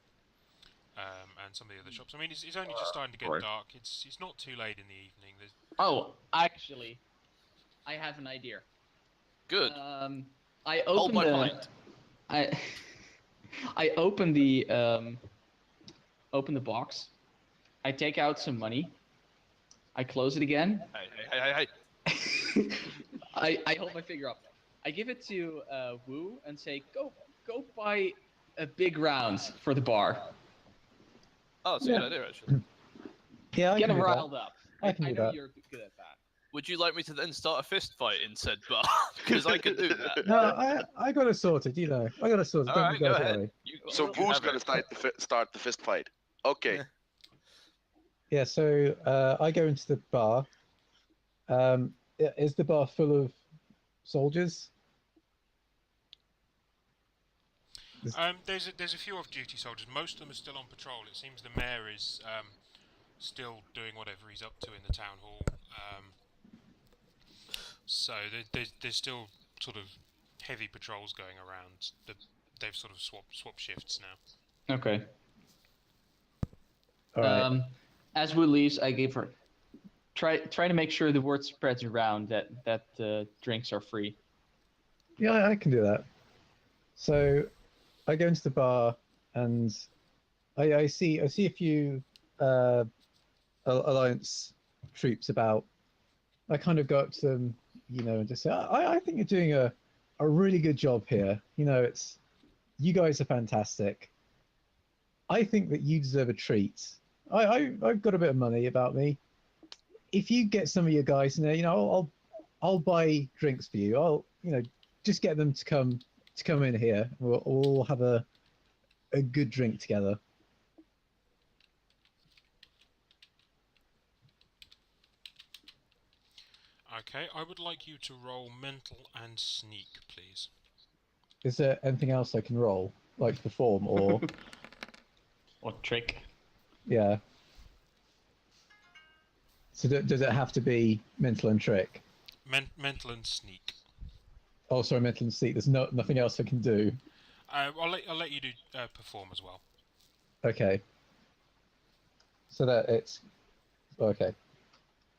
and some of the other shops. I mean, it's only just starting to get Right. dark. It's not too late in the evening. There's, Oh, actually, I have an idea. Good. I Hold opened my the. point. I open the box. I take out some money. I close it again. Hey. I hold my finger up. I give it to Wu and say, go buy a big round for the bar. Oh, that's a Yeah. good idea, actually. Yeah, I Get can him do that. riled up. I can do know that. you're good at that. Would you like me to then start a fist fight in said bar? Because I could do that. No, I got it sorted. You know, I got it sorted. All Don't right, you go guys ahead. worry. So you who's have gonna it. start the fist fight? Okay. Yeah. So I go into the bar. Is the bar full of soldiers? There's a few off-duty soldiers. Most of them are still on patrol. It seems the mayor is still doing whatever he's up to in the town hall. So there's still sort of heavy patrols going around. They've sort of swapped shifts now. Okay. All right. As we leave, I gave her try to make sure the word spreads around that drinks are free. Yeah, I can do that. So I go into the bar and I see a few Alliance troops about. I kind of go up to them, you know, and just say, I think you're doing a really good job here. You know, you guys are fantastic. I think that you deserve a treat. I've got a bit of money about me. If you get some of your guys in there, you know, I'll buy drinks for you. I'll, you know, just get them to come in here. We'll all have a good drink together. Okay, I would like you to roll mental and sneak, please. Is there anything else I can roll, like perform or Or trick. yeah? So does it have to be mental and trick? Mental and sneak. Oh, sorry, mental and sneak. There's nothing else I can do. I'll let you do perform as well. Okay. So that it's okay.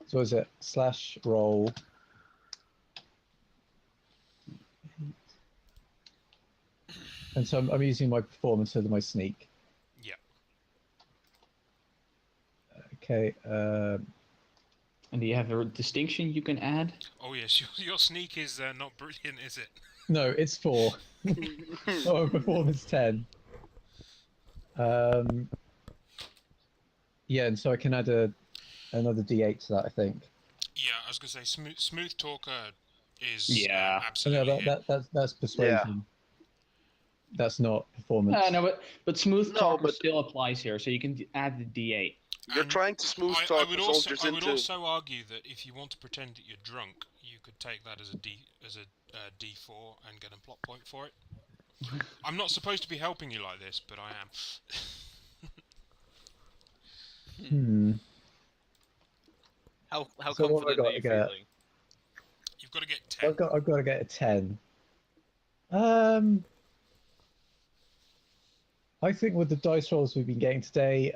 So is it slash roll? And so I'm using my performance instead of my sneak. Yeah. Okay. And do you have a distinction you can add? Oh yes, your sneak is not brilliant, is it? No, it's 4. Oh, performance 10. Yeah, and so I can add another D8 to that, I think. Yeah, I was gonna say smooth talker is Yeah. So absolutely no, that's persuasion. That's not performance. No, but smooth No, talk but- still applies here, so you can add the D8. You're And trying to smooth I talk would the also soldiers I would into. also argue that if you want to pretend that you're drunk, you could take that as a D4 and get a plot point for it. I'm not supposed to be helping you like this, but I am. Hmm. How So what have I confident got are you to get? feeling? You've got to get 10. I've got to get a 10. I think with the dice rolls we've been getting today,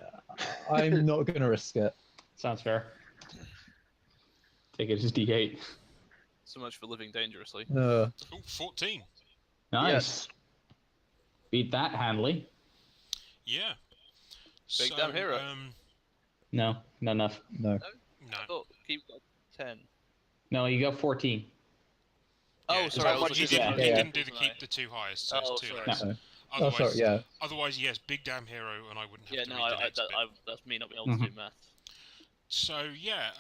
I'm not going to risk it. Sounds fair. Take it as D8. So much for living dangerously. No. Oh, 14. Nice. Yes. Beat that handily. Yeah. Big damn hero. No, not enough. No. No. I thought keep got 10. No, you got 14. Oh, Yeah, sorry. I how was much he is looking it? didn't, at he Yeah. didn't do the wasn't I? keep the two highest, so Oh, it's 2 sorry. less. No. Otherwise, Oh, sorry, yeah. Otherwise, yes, big damn hero, and I wouldn't have Yeah, to no, read the next bit. that's me not being able to do math. So yeah,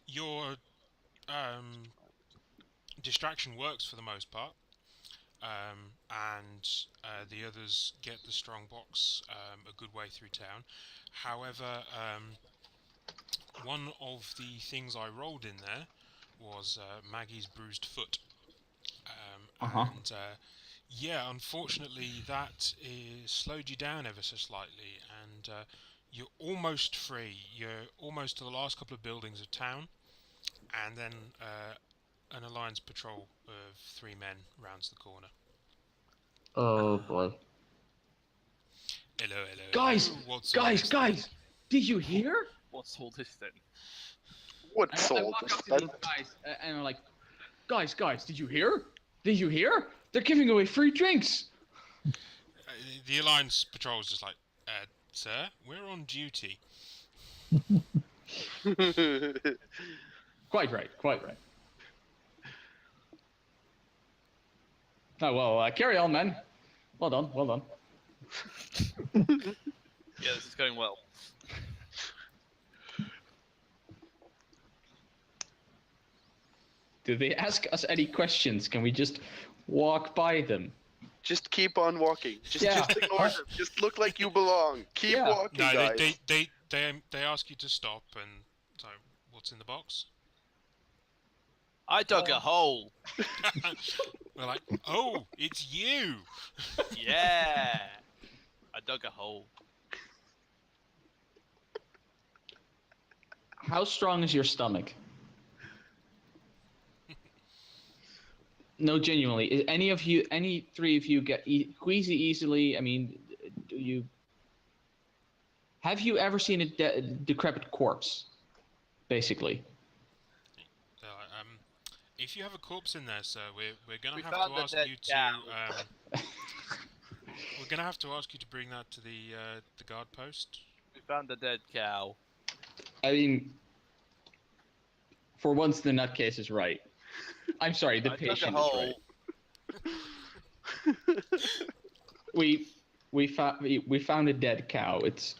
your distraction works for the most part, and the others get the strong box a good way through town. However, one of the things I rolled in there was Maggie's bruised foot, and yeah, unfortunately that slowed you down ever so slightly, and you're almost free. You're almost to the last couple of buildings of town, and then an Alliance patrol of 3 men rounds the corner. Oh boy. Hello. Guys, hello. What's all this guys! Did you hear? What's all this then? What's I all walk this up to then? these guys and I'm like, guys, did you hear? Did you hear? They're giving away free drinks. The Alliance patrol is just like, sir, we're on duty. Quite right. Oh well, carry on, man. Well done. Yeah, this is going well. Do they ask us any questions? Can we just walk by them? Just keep on walking. Just Yeah. ignore them. Just look like you belong. Keep Yeah. walking, No, guys. they ask you to stop and so what's in the box? I dug a hole. We're like, oh, it's you. Yeah. I dug a hole. How strong is your stomach? No, genuinely. Is any three of you get queasy easily? I mean, do you? Have you ever seen a decrepit corpse? Basically. They're like, if you have a corpse in there, sir, we're gonna We have found to a ask dead you cow. to we're gonna have to ask you to bring that to the guard post. We found a dead cow. I mean, for once, the nutcase is right. I'm sorry, the I dug a patient is hole. right. We found a dead cow. It's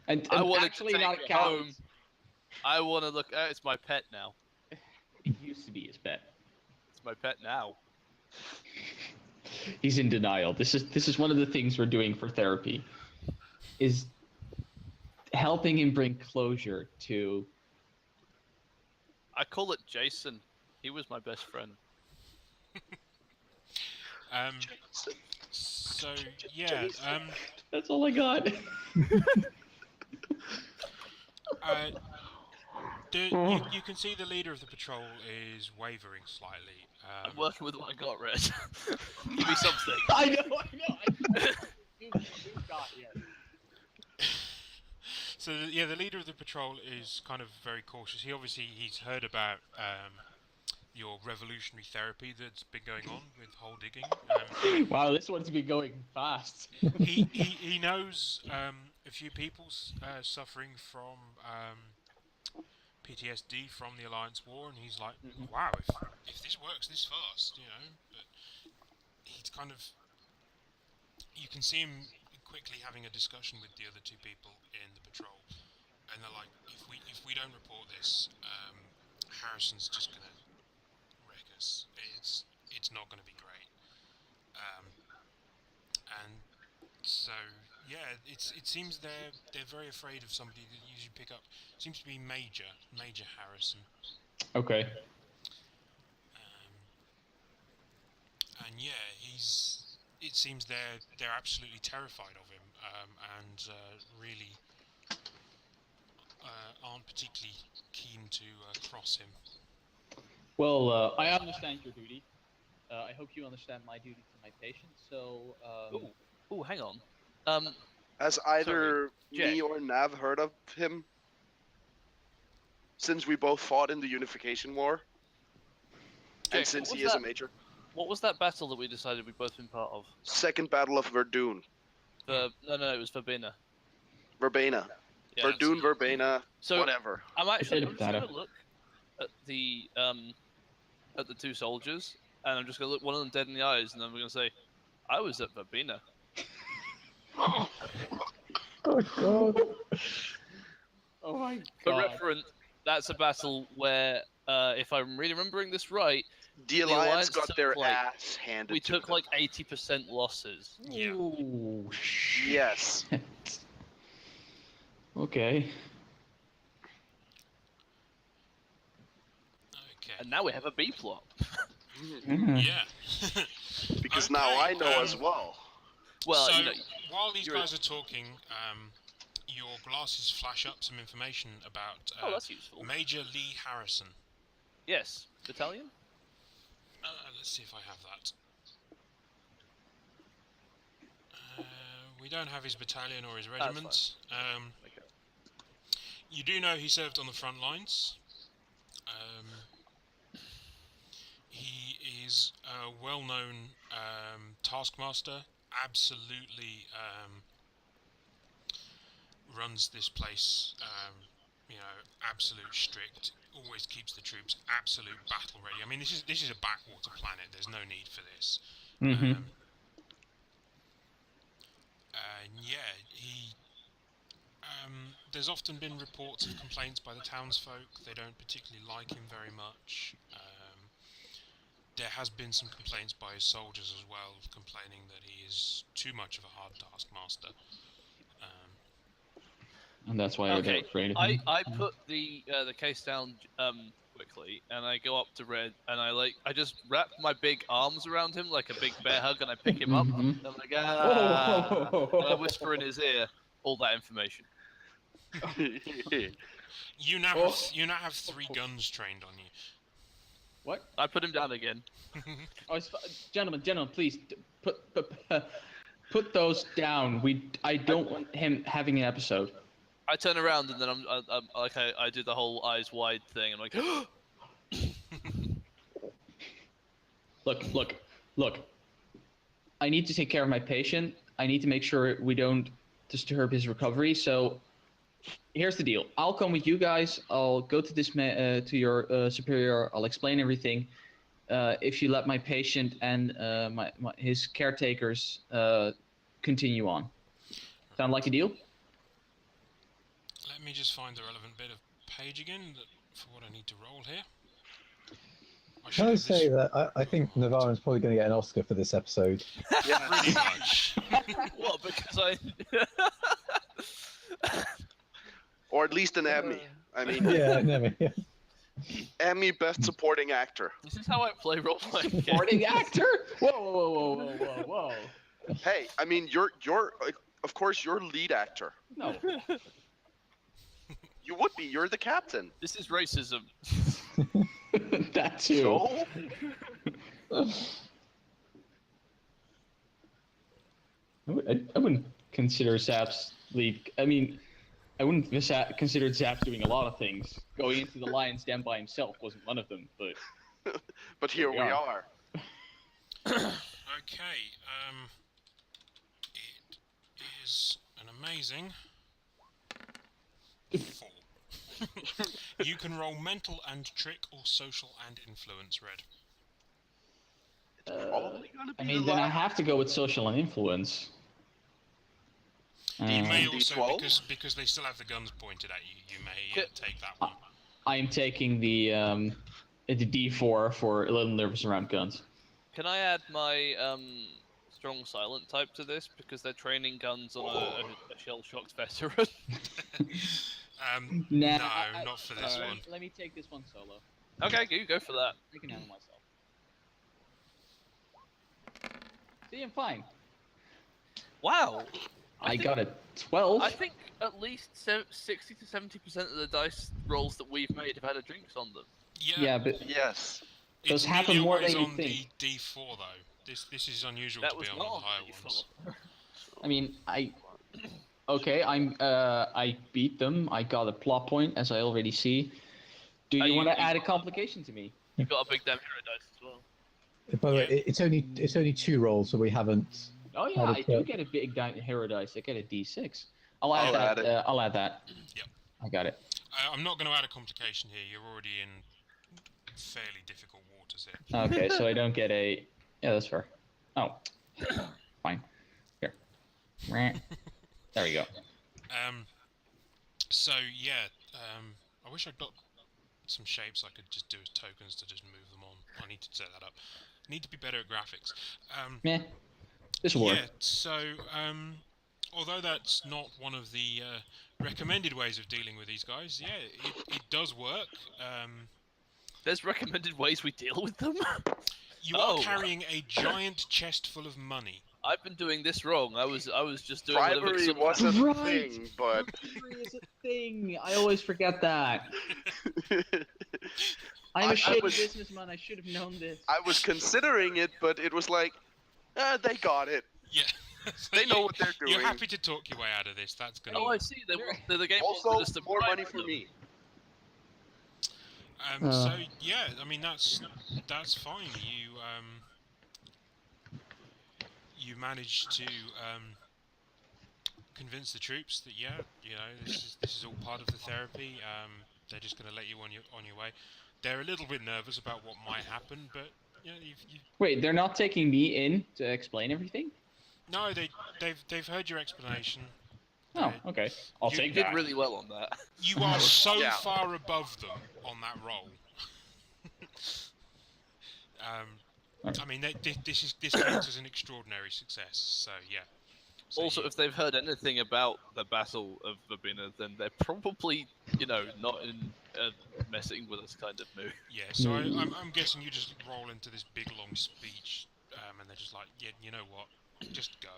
and I wanted actually to take not a it cow. home. I want to look. It's my pet now. It used to be his pet. It's my pet now. He's in denial. This is one of the things we're doing for therapy, is helping him bring closure to. I call it Jason. He was my best friend. So yeah, That's all I got. you can see the leader of the patrol is wavering slightly. I'm working with what I got, Red. Give me something. I know. You got yes. So yeah, the leader of the patrol is kind of very cautious. He's heard about your revolutionary therapy that's been going on with hole digging. Wow, this one's been going fast. He knows a few people suffering from PTSD from the Alliance War, and he's like, wow, if this works this fast, you know. But he's kind of, you can see him quickly having a discussion with the other two people in the patrol, and they're like, if we don't report this, Harrison's just gonna wreck us. It's not gonna be great. And so yeah, it seems they're very afraid of somebody that you usually pick up. Seems to be Major Harrison. Okay. And yeah, it seems they're absolutely terrified of him, and really aren't particularly keen to cross him. Well, I understand your duty. I hope you understand my duty to my patient. So. Ooh, hang on. Has either Jack. me or Nav heard of him? Since we both fought in the Unification War? Jack, And since what he was is a that- major? What was that battle that we decided we'd both been part of? Second Battle of Verdun. No, it was Verbena. Verbena. Yeah, Verdun, Verbena, So whatever. I'm actually Potato, just potato. gonna look at the two soldiers, and I'm just gonna look one of them dead in the eyes, and then we're gonna say, "I was at Verbena." Oh god. Oh my For god. reference, that's a battle where, if I'm really remembering this right, The Alliance Alliance got took, their like- ass handed we to took them. like 80% losses. Yeah. Ooh, shit. Yes. Okay. Okay. And now we have a B plot. Mhm. Yeah. Because now I know as well. Well, so you know, while these you're a- guys are talking, your glasses flash up some information about oh, that's useful. Major Lee Harrison. Yes, battalion. Let's see if I have that. We don't have his battalion or his regiment. Okay. You do know he served on the front lines. He is a well-known taskmaster. Absolutely runs this place. Absolute strict. Always keeps the troops absolute battle ready. I mean, this is a backwater planet. There's no need for this. Mhm. And yeah, There's often been reports of complaints by the townsfolk. They don't particularly like him very much. There has been some complaints by his soldiers as well, complaining that he is too much of a hard taskmaster. And that's why they're afraid of him. I put the case down quickly, and I go up to Red, and I just wrap my big arms around him like a big bear hug, and I pick him up. Mhm. And I'm like, ah, and I whisper in his ear all that information. You now have 3 guns trained on you. What? I put him down again. Oh, gentlemen, please put those down. I don't want him having an episode. I turn around and then I'm like I do the whole eyes wide thing. I'm like, Look. I need to take care of my patient. I need to make sure we don't disturb his recovery. So, here's the deal. I'll come with you guys. I'll go to this to your superior. I'll explain everything. If you let my patient and his caretakers continue on. Sound like a deal? Let me just find the relevant bit of page again for what I need to roll here. Can I say that I think Navarin's probably going to get an Oscar for this episode? Yeah. Pretty much. what? Because I. Or at least an Emmy. I mean, Yeah, no, yeah. Emmy Best Supporting Actor. This is how I play roleplay. games. Supporting actor? Whoa. Hey, I mean, you're of course you're lead actor. No. You would be. You're the captain. This is racism. That too. So I wouldn't consider Zap's lead. I mean, I wouldn't consider Zap doing a lot of things. Going into the lion's den by himself wasn't one of them, but but here we are. Okay, it is an amazing 4. You can roll mental and trick or social and influence, Red. Probably gonna be I mean, the then I last. have to go with social and influence. You may D12? also, because they still have the guns pointed at you, you may take that one. I am taking the D4 for a little nervous around guns. Can I add my strong silent type to this because they're training guns on a shell-shocked veteran? Nah, No, not for this one. Let me take this one solo. Okay, you go for that. I can handle myself. See, I'm fine. Wow. I got a 12. I think at least 60 to 70% of the dice rolls that we've made have had a drinks on them. Yeah, but Yes. those it's happen nearly more always than you on think. the D4 though. This is unusual That to was be on not the on higher the ones. D4. I mean, okay, I beat them. I got a plot point, as I already see. Do you want to add a complication to me? You've got a big damn hero dice as well. By the way, it's only 2 rolls, so we haven't. Oh yeah, Add I a do twelve. get a big hero dice. I get a D6. I'll add I'll that. add it. I'll add that. Yep. I got it. I'm not going to add a complication here. You're already in fairly difficult waters here. Okay, so I don't get a. Yeah, that's fair. Oh, fine. Here. There we go. So yeah, I wish I'd got some shapes I could just do as tokens to just move them on. I need to set that up. Need to be better at graphics. Meh. This will work. Yeah, so although that's not one of the recommended ways of dealing with these guys, yeah, it does work. There's recommended ways we deal with them. You Oh. are carrying a giant chest full of money. I've been doing this wrong. I was just doing whatever Bribery someone- wasn't a Right. thing, but Bribery is a thing. I always forget that. I'm I a shitty was- businessman. I should have known this. I was considering it, but it was like, they got it. Yeah. They know what they're doing. You're happy to talk your way out of this. That's gonna. Oh, I see. The game Also, wanted us to more bribe money for them. me. So yeah, I mean that's fine. You managed to convince the troops that yeah, you know this is all part of the therapy. They're just going to let you on your way. They're a little bit nervous about what might happen, but you know you've Wait, they're not taking me in to explain everything? no, they've heard your explanation. Oh, okay. I'll You take You did that. really well on that. You are so Yeah. far above them on that roll. I mean, this counts as an extraordinary success. So yeah. So Also, you- if they've heard anything about the Battle of Verbena, then they're probably, not in a messing with us kind of mood. yeah. So I'm guessing you just roll into this big long speech, and they're just like, yeah, you know what, just go.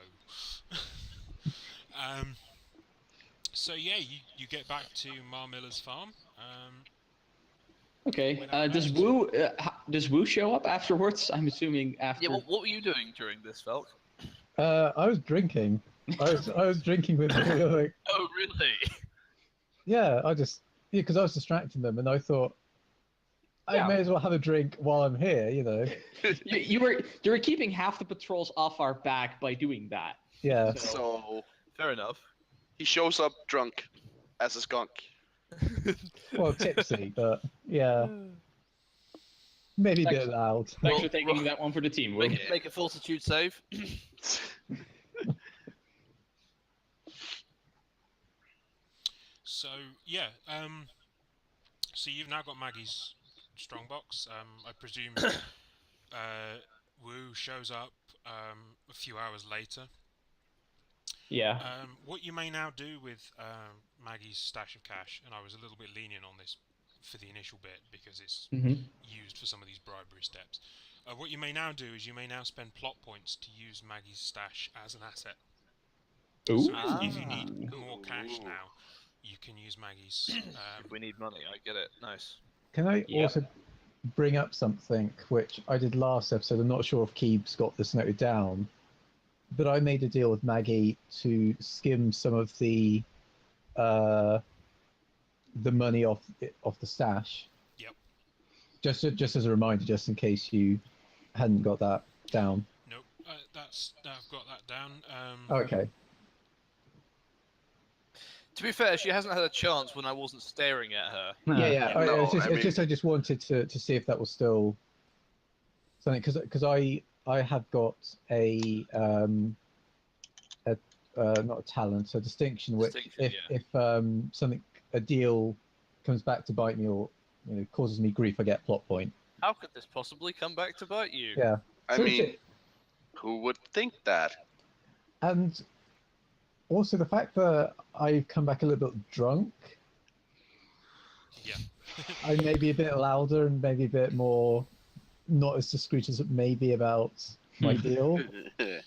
So yeah, you get back to Mar Miller's farm. Okay. Without Does Wu show up afterwards? I'm assuming after. Yeah, what were you doing during this, Felk? I was drinking. I was drinking with like, Oh, really? yeah. Because I was distracting them, and I thought I Yeah. may as well have a drink while I'm here. You were keeping half the patrols off our back by doing that. Yeah. So Fair enough. he shows up drunk as a skunk. Well, tipsy, but yeah, maybe a bit loud. Thanks Well, for taking that one for the team, Wu. Make a fortitude save. So yeah. So you've now got Maggie's strongbox. I presume Wu shows up a few hours later. Yeah. What you may now do with Maggie's stash of cash, and I was a little bit lenient on this for the initial bit because it's Mm-hmm. used for some of these bribery steps. What you may now do is you may now spend plot points to use Maggie's stash as an asset. Ooh. So if you need more cash Ooh. now, you can use Maggie's. If we need money, I get it. Nice. Can I Yeah. also bring up something which I did last episode? I'm not sure if Keeb's got this noted down, but I made a deal with Maggie to skim some of the money off the stash. Yep. Just as a reminder, just in case you hadn't got that down. Nope. I've got that down. Okay. To be fair, she hasn't had a chance when I wasn't staring at her. Yeah. No, I just wanted to see if that was still something because I have got a not a talent, a distinction, which Distinction, if a deal comes back to bite me or causes me grief, I get plot point. How could this possibly come back to bite you? Yeah. I So mean, who would think that? and also the fact that I've come back a little bit drunk, Yeah. I may be a bit louder and maybe a bit more not as discreet as maybe about my deal. Yeah.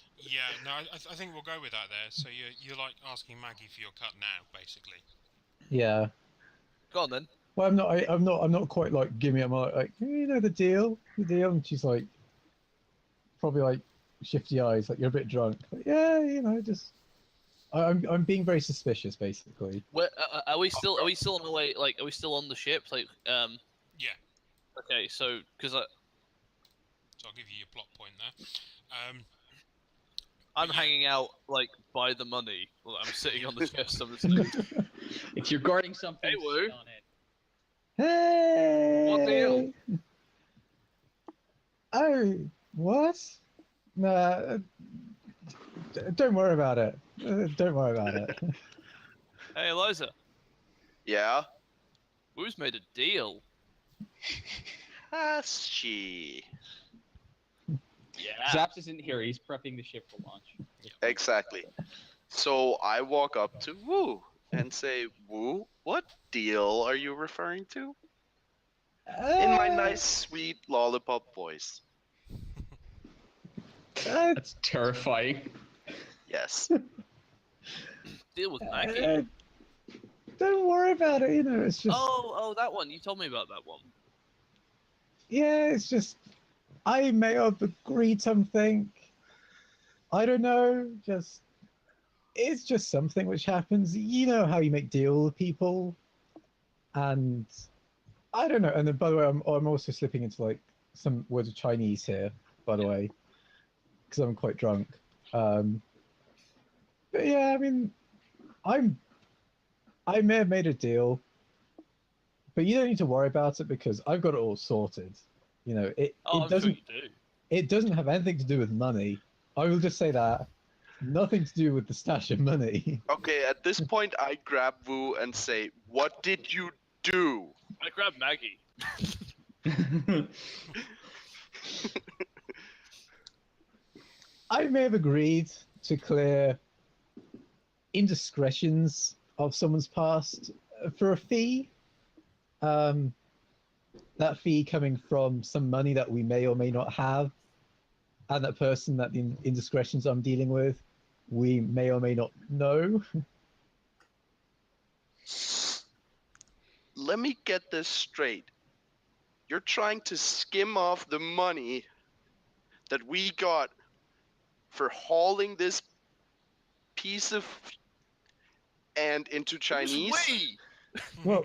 No, I think we'll go with that there. So you're like asking Maggie for your cut now, basically. Yeah. Go on then. Well, I'm not quite like give me a like the deal, and she's like probably like shifty eyes, like you're a bit drunk. But yeah, just I'm being very suspicious, basically. Where, are we still on the way? Like, are we still on the ship? Like, Yeah. Okay, so because So I'll give you your plot point there. I'm hanging out like by the money. Well, I'm sitting on the chest. I'm just like, If you're guarding something, Hey, Wu. sit on it. Hey. What deal? Oh, what? Nah, don't worry about it. Don't worry about it. hey, Eliza, Yeah? Wu's made a deal. Has she? Yeah. Zaps isn't here. He's prepping the ship for launch. Exactly. So I walk up to Wu and say, Wu, what deal are you referring to? In my nice, sweet lollipop voice. That's terrifying. Yes. Deal with Maggie. Don't worry about it. It's just Oh, that one. You told me about that one. yeah. It's just I may have agreed something. I don't know. It's just something which happens. You know how you make deal with people, and I don't know. And then, by the way, I'm also slipping into like some words of Chinese here, by the way, because I'm quite drunk. But yeah, I mean, I may have made a deal, but you don't need to worry about it because I've got it all sorted. Oh, It I'm sure doesn't you do. it doesn't have anything to do with money. I will just say that. nothing to do with the stash of money. Okay, at this point, I grab Wu and say, "What did you do?" I grab Maggie. I may have agreed to clear indiscretions of someone's past for a fee. That fee coming from some money that we may or may not have, and that person that the indiscretions I'm dealing with, we may or may not know. Let me get this straight. You're trying to skim off the money that we got for hauling this piece of and into Chinese. We. Well,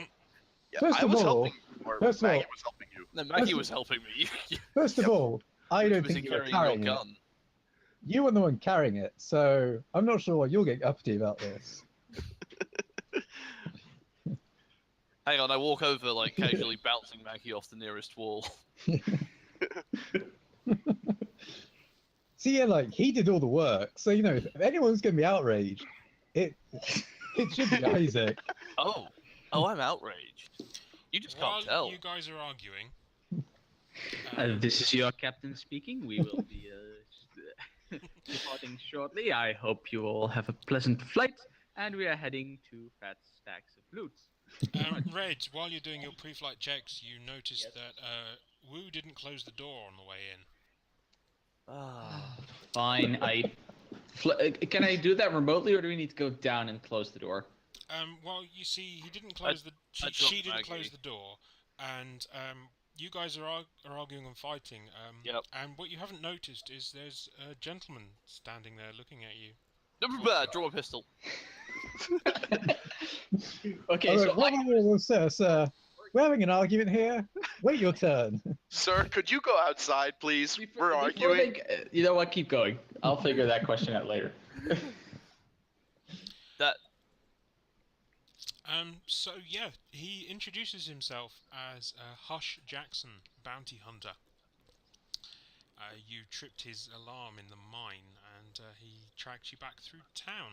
Yeah, First I of was all- helping you, or first of all- Maggie was helping you. No, Maggie was helping me. first of all, I don't Busy think you're carrying your carrying it. gun. You were the one carrying it, so I'm not sure what you'll get uppity about this. Hang on, I walk over, like, casually bouncing Maggie off the nearest wall. See, yeah, like he did all the work, so you know if anyone's gonna be outraged, it should be Isaac. Oh, I'm outraged. You just While can't tell. you guys are arguing, This is your captain speaking. We will be departing shortly. I hope you all have a pleasant flight, and we are heading to fat stacks of loot. Red, while you're doing your pre-flight checks, you noticed Yes. that Wu didn't close the door on the way in. Ah. Fine. Can I do that remotely, or do we need to go down and close the door? Well, you see, he didn't close the. I She dropped didn't close Maggie. the door, and you guys are arguing and fighting. Yep. And what you haven't noticed is there's a gentleman standing there looking at you. Draw a pistol. Okay, Oh, so whoa, sir, we're having an argument here. Wait your turn. Sir, could you go outside, please? We're before arguing. you know what? Keep going. I'll figure that question out later. That So yeah, he introduces himself as Hush Jackson, bounty hunter. You tripped his alarm in the mine, and he tracked you back through town.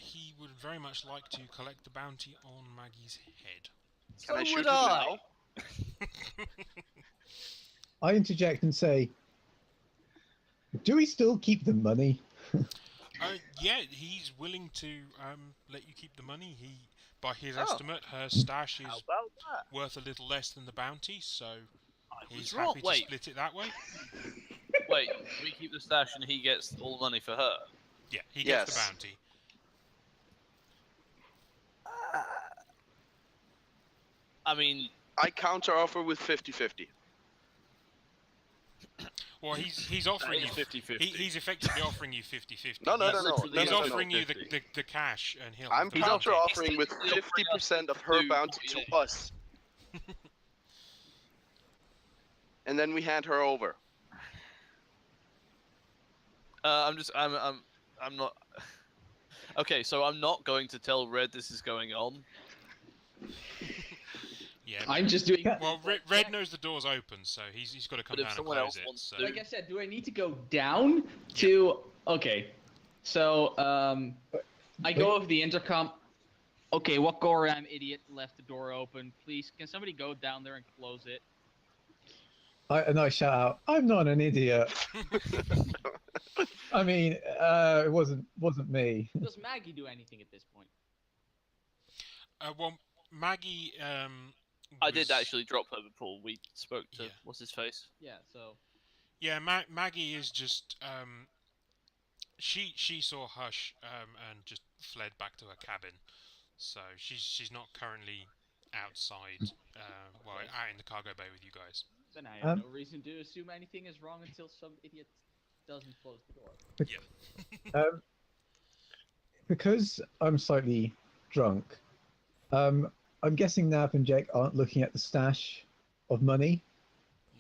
He would very much like to collect the bounty on Maggie's head. Can I so shoot would him I. now? I interject and say, do we still keep the money? Yeah, he's willing to let you keep the money. By his estimate, her stash How is about that? worth a little less than the bounty, so I he's was wrong. happy to Wait, split it that way. wait. We keep the stash and he gets all the money for her. Yeah, he gets the Yes. bounty. I mean, I counter offer with 50-50. Well, he's offering you 50-50. He's effectively offering you 50-50. No, no, That's no, no. literally no, He's no, no, offering no. you the, 50. the cash, and he'll. I'm have the He's counter bounty. offering with He's offering us 50% of her to bounty to 48. us. And then we hand her over. I'm not. Okay, so I'm not going to tell Red this is going on. Yeah. I'm just doing. Well, Red knows the door's open, so he's got to come But if down and someone close else it. wants So. to- Like I said, do I need to go down to? Okay, so I go over the intercom. Okay, what Goram idiot left the door open? Please, can somebody go down there and close it? And I shout out, I'm not an idiot. I mean, it wasn't me. Does Maggie do anything at this point? Well, Maggie. I did was- actually drop her before we spoke to Yeah. what's his face. Yeah, so Yeah, Maggie is just. She saw Hush and just fled back to her cabin, so she's not currently outside. Well, out in the cargo bay with you guys. then I have Um, no reason to assume anything is wrong until some idiot doesn't close the door. Because I'm slightly drunk, I'm guessing Nav and Jake aren't looking at the stash of money.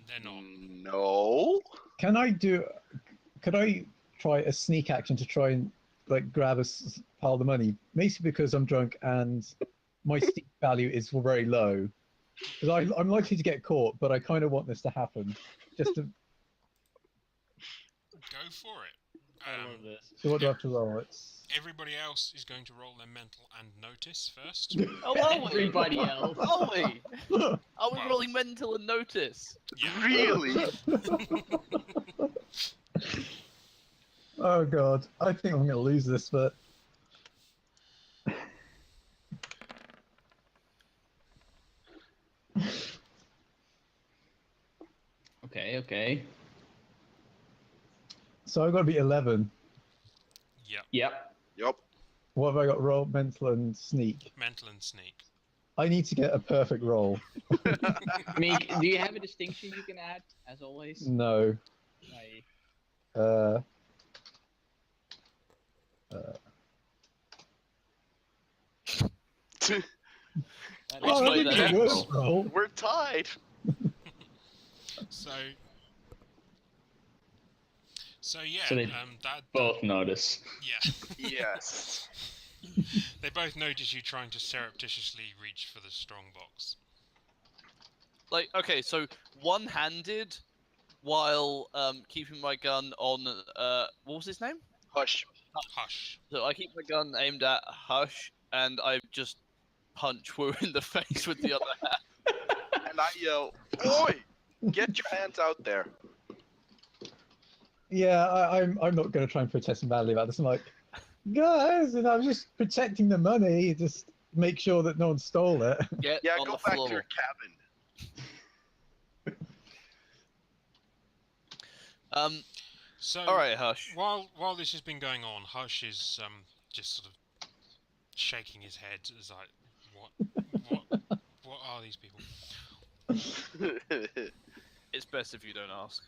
They're not. No. Could I try a sneak action to try and like grab a pile of money? Mostly because I'm drunk and my steak value is very low. Because I'm likely to get caught, but I kind of want this to happen. Just to, Go for it. I love this. So what do I have to roll? It's Everybody else is going to roll their mental and notice first. Oh, are we? Everybody else. Are we? Are we Wow. rolling mental and notice? Yeah. Really? Oh god, I think I'm gonna lose this, but Okay. so I've got to be 11. Yep. Yep. Yup. What have I got? Roll, mental, and sneak. Mental and sneak. I need to get a perfect roll. I mean, do you have a distinction you can add, as always? No. I- Uh, That Oh, oh, not I explains didn't that get a that. worse roll. We're tied. So. So yeah, So they that Both notice. yeah, Yes. they both notice you trying to surreptitiously reach for the strong box. Like, okay, so one-handed, while keeping my gun on. What was his name? Hush. Hush. So I keep my gun aimed at Hush, and I just punch Wu in the face with the other hand. And I yell, "Oi! Get your hands out there!" Yeah, I'm not going to try and protest him badly about this. I'm like, guys, and I'm just protecting the money. Just make sure that no one stole it. Get Yeah, on go the back floor. to your cabin. So All right, Hush. while this has been going on, Hush is just sort of shaking his head as like, what are these people? It's best if you don't ask.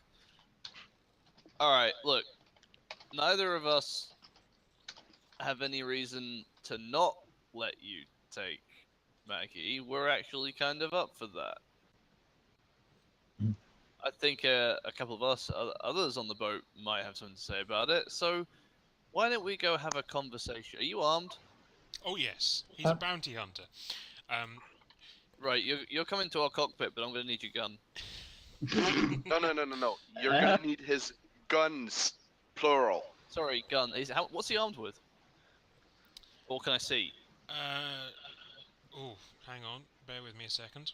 All right, look. Neither of us have any reason to not let you take Maggie. We're actually kind of up for that. I think a couple of us, others on the boat, might have something to say about it. So, why don't we go have a conversation? Are you armed? Oh yes, he's a bounty hunter. Right, you're coming to our cockpit, but I'm going to need your gun. No. You're gonna need his guns, plural. Sorry, gun. What's he armed with? What can I see? Oh, hang on, bear with me a second,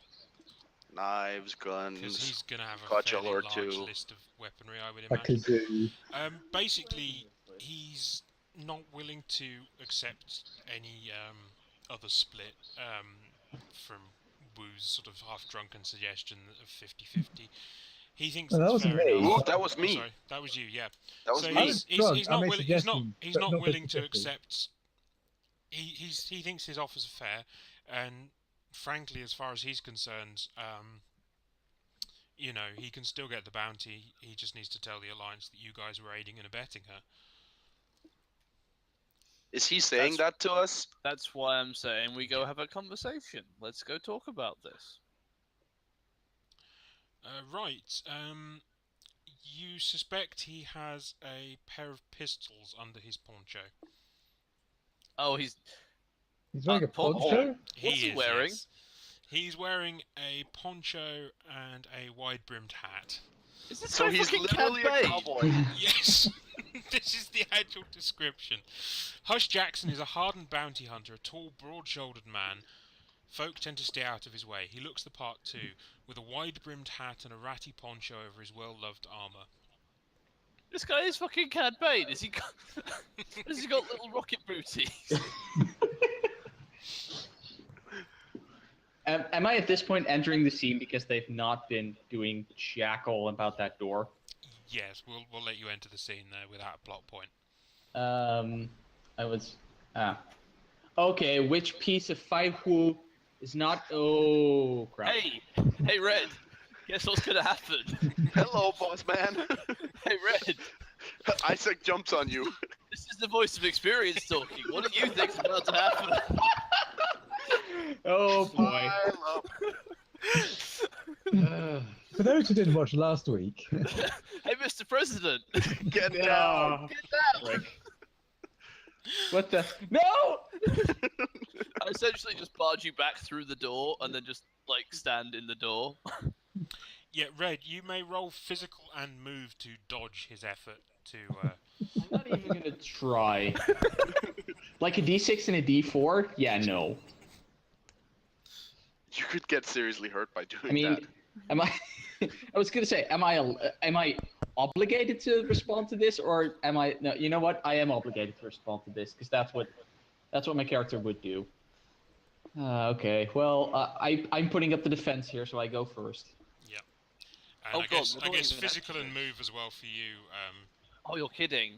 Knives, because guns. he's gonna have a Cudgel fairly or large two. list of weaponry, I would A imagine. kazoo. Basically, he's not willing to accept any other split from Wu's sort of half-drunken suggestion of 50-50. He thinks No, that it's wasn't fair me. enough. Ooh, that was Oh, me. sorry, that was you. Yeah. That was So me. he's not I made willing. He's not. suggestions, He's but not not willing to 50-50. accept. He thinks his offers are fair, and frankly, as far as he's concerned, you know, he can still get the bounty. He just needs to tell the Alliance that you guys were aiding and abetting her. Is he saying that to us? That's why I'm saying we go have a conversation. Let's go talk about this. Right. You suspect he has a pair of pistols under his poncho. Oh, he's He's wearing a Paul- poncho? What's he is, wearing? yes. He's wearing a poncho and a wide-brimmed hat. is this So guy he's fucking literally Cad a Bane? cowboy. Yes, this is the actual description. Hush Jackson is a hardened bounty hunter, a tall, broad-shouldered man. Folk tend to stay out of his way. He looks the part too, with a wide-brimmed hat and a ratty poncho over his well-loved armour. This guy is fucking Cad Bane. Has he got? Has he got little rocket booties? Am I at this point entering the scene because they've not been doing jack all about that door? Yes, we'll let you enter the scene there without a plot point. I was. Okay, which piece of Wu is not? Oh crap! Hey, Red. Guess what's gonna happen? Hello, boss man. Hey, Red. Isaac jumps on you. This is the voice of experience talking. What do you think's about to happen? Oh boy! Pile up. For those who didn't watch last week, Hey, Mr. President. Get down. What the? No! I essentially just barge you back through the door and then just like stand in the door. Yeah, Red, you may roll physical and move to dodge his effort to. I'm not even gonna try. Like a D6 and a D4? Yeah, no. You could get seriously hurt by doing I mean, that. am I? I was gonna say, am I obligated to respond to this, or am I? No, you know what? I am obligated to respond to this because that's what my character would do. Okay, well, I'm putting up the defense here, so I go first. Yeah. And Oh, I God, guess, we're I not guess even physical and active. move as well for you. Oh, you're kidding.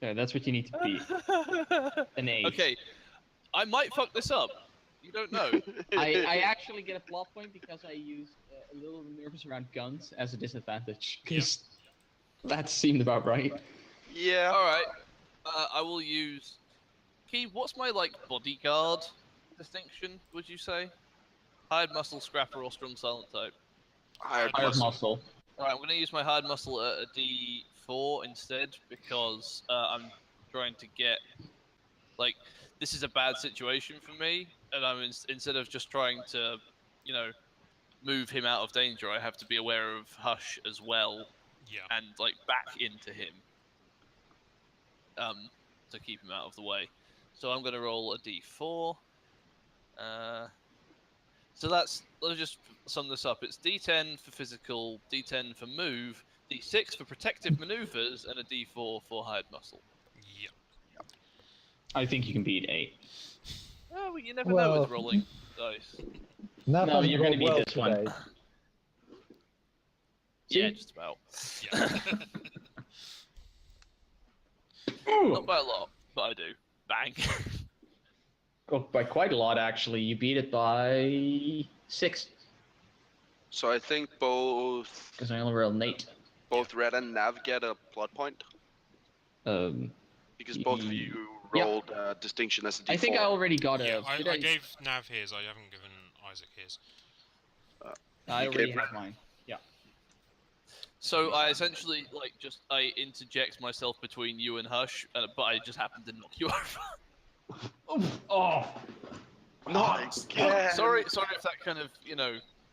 Yeah, that's what you need to beat. An 8. Okay, I might fuck this up. You don't know. I actually get a plot point because I used a little nervous around guns as a disadvantage. Because that seemed about right. Yeah. All right, I will use. Key, what's my bodyguard distinction? Would you say? Hired muscle, scrapper, or strong silent type? Hired Hired muscle. muscle. All right, I'm going to use my hard muscle at a D4 instead because I'm trying to get this is a bad situation for me, and I'm instead of just trying to, move him out of danger, I have to be aware of Hush as well Yeah. and back into him, to keep him out of the way. So I'm going to roll a D4. So let's just sum this up. It's D10 for physical, D10 for move, D6 for protective maneuvers, and a D4 for hired muscle. Yeah. I think you can beat 8. Oh, well, you never know Well- with rolling dice. Nav No, hasn't you're gonna rolled beat well this one. today. Yeah, just about. Yeah. Not by a lot, but I do. Bang. Oh, by quite a lot, actually. You beat it by 6. So I think both Because I only rolled an 8. Red and Nav get a plot point because both of you Yep. rolled distinction as a D4. I think I already got a. Yeah, I did gave Nav his. I haven't given Isaac his. I you already gave have mine. Yeah. So I essentially I interject myself between you and Hush, but I just happen to knock you over. Oh. Nice. Yeah. Sorry if that kind of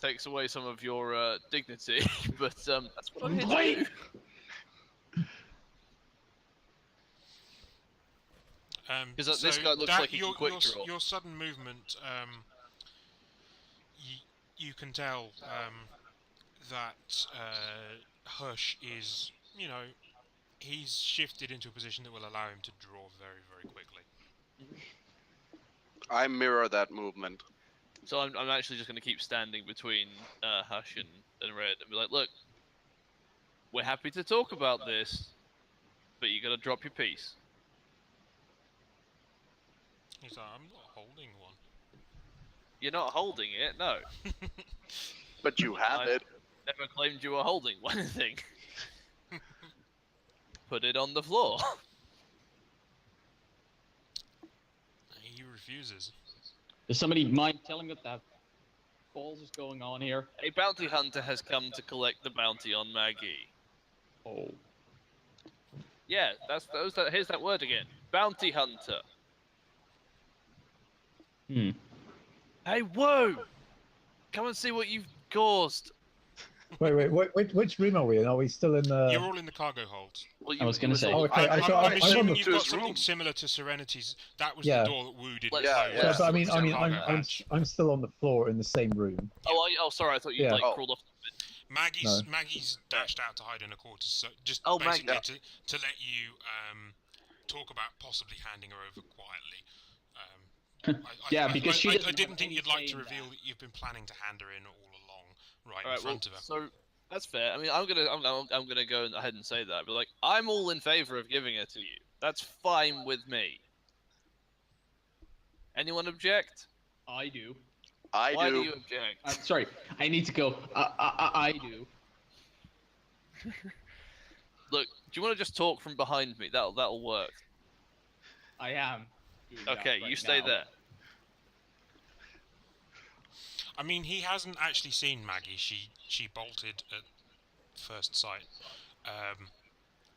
takes away some of your dignity, but that's what I'm here to do. Because this guy looks like he can quick draw. Your sudden movement, you can tell that Hush is, he's shifted into a position that will allow him to draw very, very quickly. I mirror that movement. So I'm actually just going to keep standing between Hush and Red and be like, look, we're happy to talk about this, but you got to drop your piece. He's like, I'm not holding one. You're not holding it, no. But you have I- it. Never claimed you were holding anything. Put it on the floor. He refuses. Does somebody mind telling what that balls is going on here? A bounty hunter has come to collect the bounty on Maggie. Oh. Yeah, here's that word again. Bounty hunter. Hmm. Hey, whoa! Come and see what you've caused. Wait, which room are we in? Are we still in the? You're all in the cargo hold. Well, I was gonna say- Oh, okay, I'm, so I'm I'm assuming on the you've got first something room. similar to Serenity's. That was Yeah. the door that Wu didn't Yeah, close. yeah. So, That's but I mean, the I'm cargo hatch. still on the floor in the same room. Oh, sorry. I thought you Yeah. Oh. crawled off. Maggie's dashed out to hide in a quarters, so just Oh, basically Maggie. to let you talk about possibly handing her over quietly. Yeah, because she I doesn't didn't have think any you'd like say to in reveal that. that you've been planning to hand her in all along, right All in right, well, front of her. so that's fair. I mean, I'm gonna go ahead and say that. But I'm all in favor of giving her to you. That's fine with me. Anyone object? I do. Why I do do. you object? I'm sorry. I need to go. I do. Look, do you want to just talk from behind me? That'll work. I am. doing that Okay, right you stay now. there. I mean, he hasn't actually seen Maggie. She bolted at first sight.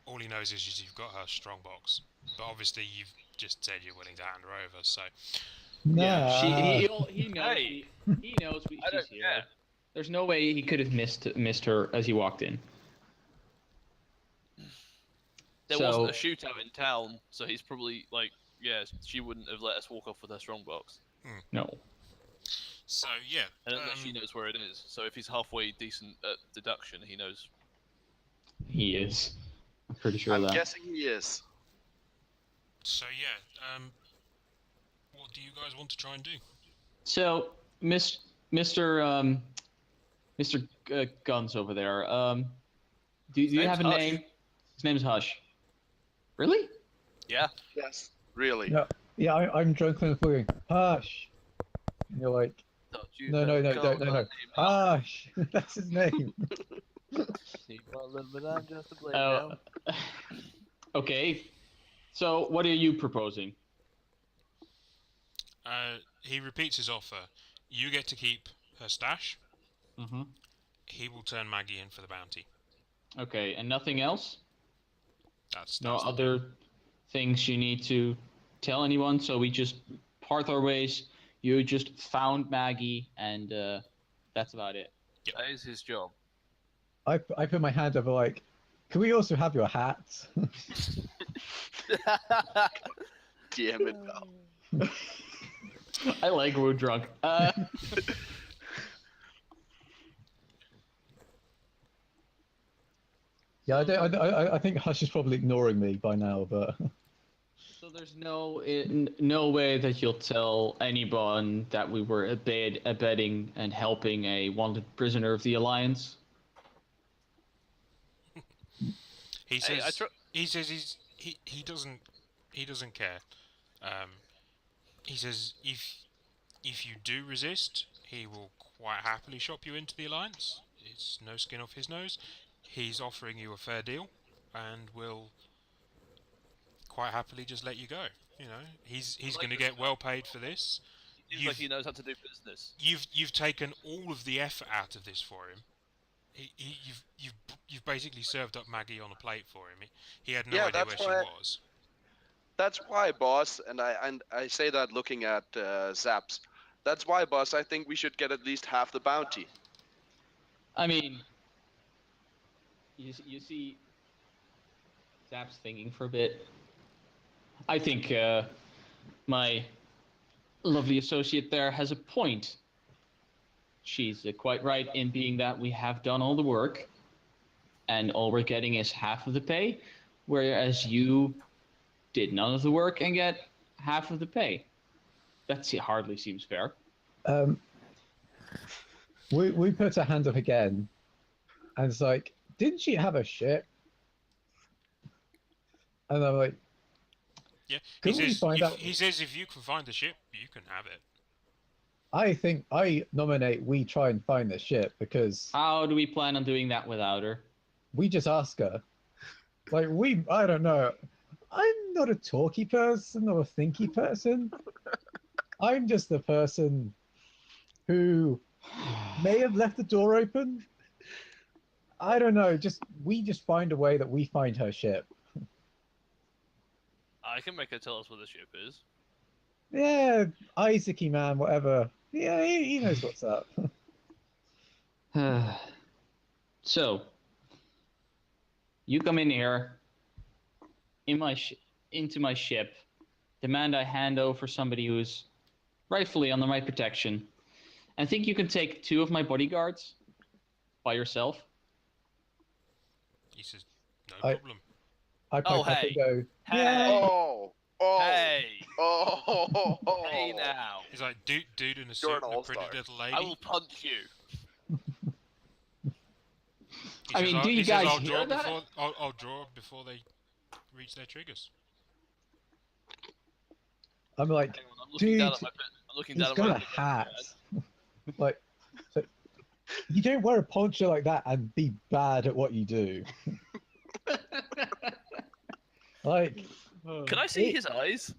All he knows is you've got her strongbox, but obviously you've just said you're willing to hand her over. So, Nah. He knows. Hey. He knows I she's don't here. care. There's no way he could have missed her as he walked in. There So- wasn't a shootout in town, so he's probably like, yeah, she wouldn't have let us walk off with her strongbox. No. So yeah, And unless she knows where it is. So if he's halfway decent at deduction, he knows. He is. I'm pretty sure I'm of that. guessing he is. so yeah. What do you guys want to try and do? So, Mr. Guns over there. Do you name's have a Hush. name? His name's Hush. Really? Yeah. Yes. Really? No. Yeah, I'm drunken and going, Hush. And you're like, Don't you no, ever no, call no, my no. name Hush. That's his name. Need a little bit, I'm just a blade Oh. now. Okay. So, what are you proposing? He repeats his offer. You get to keep her stash. Mm-hmm. He will turn Maggie in for the bounty. Okay, and nothing else? That's No the other things you need to tell anyone, so we just part our ways. You just found Maggie, and that's about it. That is his job. I put my hand over like, can we also have your hats? Damn it, Val. I like Woo Drunk. Yeah, I think Hush is probably ignoring me by now, but So there's no way that you'll tell anyone that we were abetting and helping a wanted prisoner of the Alliance? He Hey, says. I tr- He says he doesn't care. He says if you do resist, he will quite happily shop you into the Alliance. It's no skin off his nose. He's offering you a fair deal, and will quite happily just let you go. You know, he's like going to this get guy. well paid for this. Seems like he knows how to do business. You've taken all of the effort out of this for him. You've basically served up Maggie on a plate for him. He had no Yeah, idea where that's she why- was. That's why, boss, and I say that looking at Zaps. That's why, boss, I think we should get at least half the bounty. I mean, you see, Zap's thinking for a bit. I think my lovely associate there has a point. She's quite right in being that we have done all the work, and all we're getting is half of the pay, whereas you did none of the work and get half of the pay. That hardly seems fair. we put our hand up again, and it's like, didn't she have a ship? And I'm like, Yeah, Couldn't we find out- he says if you can find the ship, you can have it. I think I nominate we try and find the ship because How do we plan on doing that without her? we just ask her. Like I don't know. I'm not a talky person or a thinky person. I'm just the person who may have left the door open. I don't know. We just find a way that we find her ship. I can make her tell us where the ship is. Yeah, Isaacy man, whatever. Yeah, he knows what's up. So, you come in here, into my ship, demand I hand over somebody who's rightfully under my protection, and think you can take 2 of my bodyguards by yourself. He says, no I- problem. I pipe up hey. and go, Hey. yeah. Oh, Hey! oh, Hey now! He's like, dude in a You're suit an and a all-star. pretty little lady. I will punch you. He I says, mean, do you he says, guys I'll hear draw that? I'll draw before they reach their triggers. I'm like, Hang on, I'm looking down Dude, at my I'm looking he's down at got my a hat. Like, so you don't wear a poncho like that and be bad at what you do. Like, Can I see It- his eyes?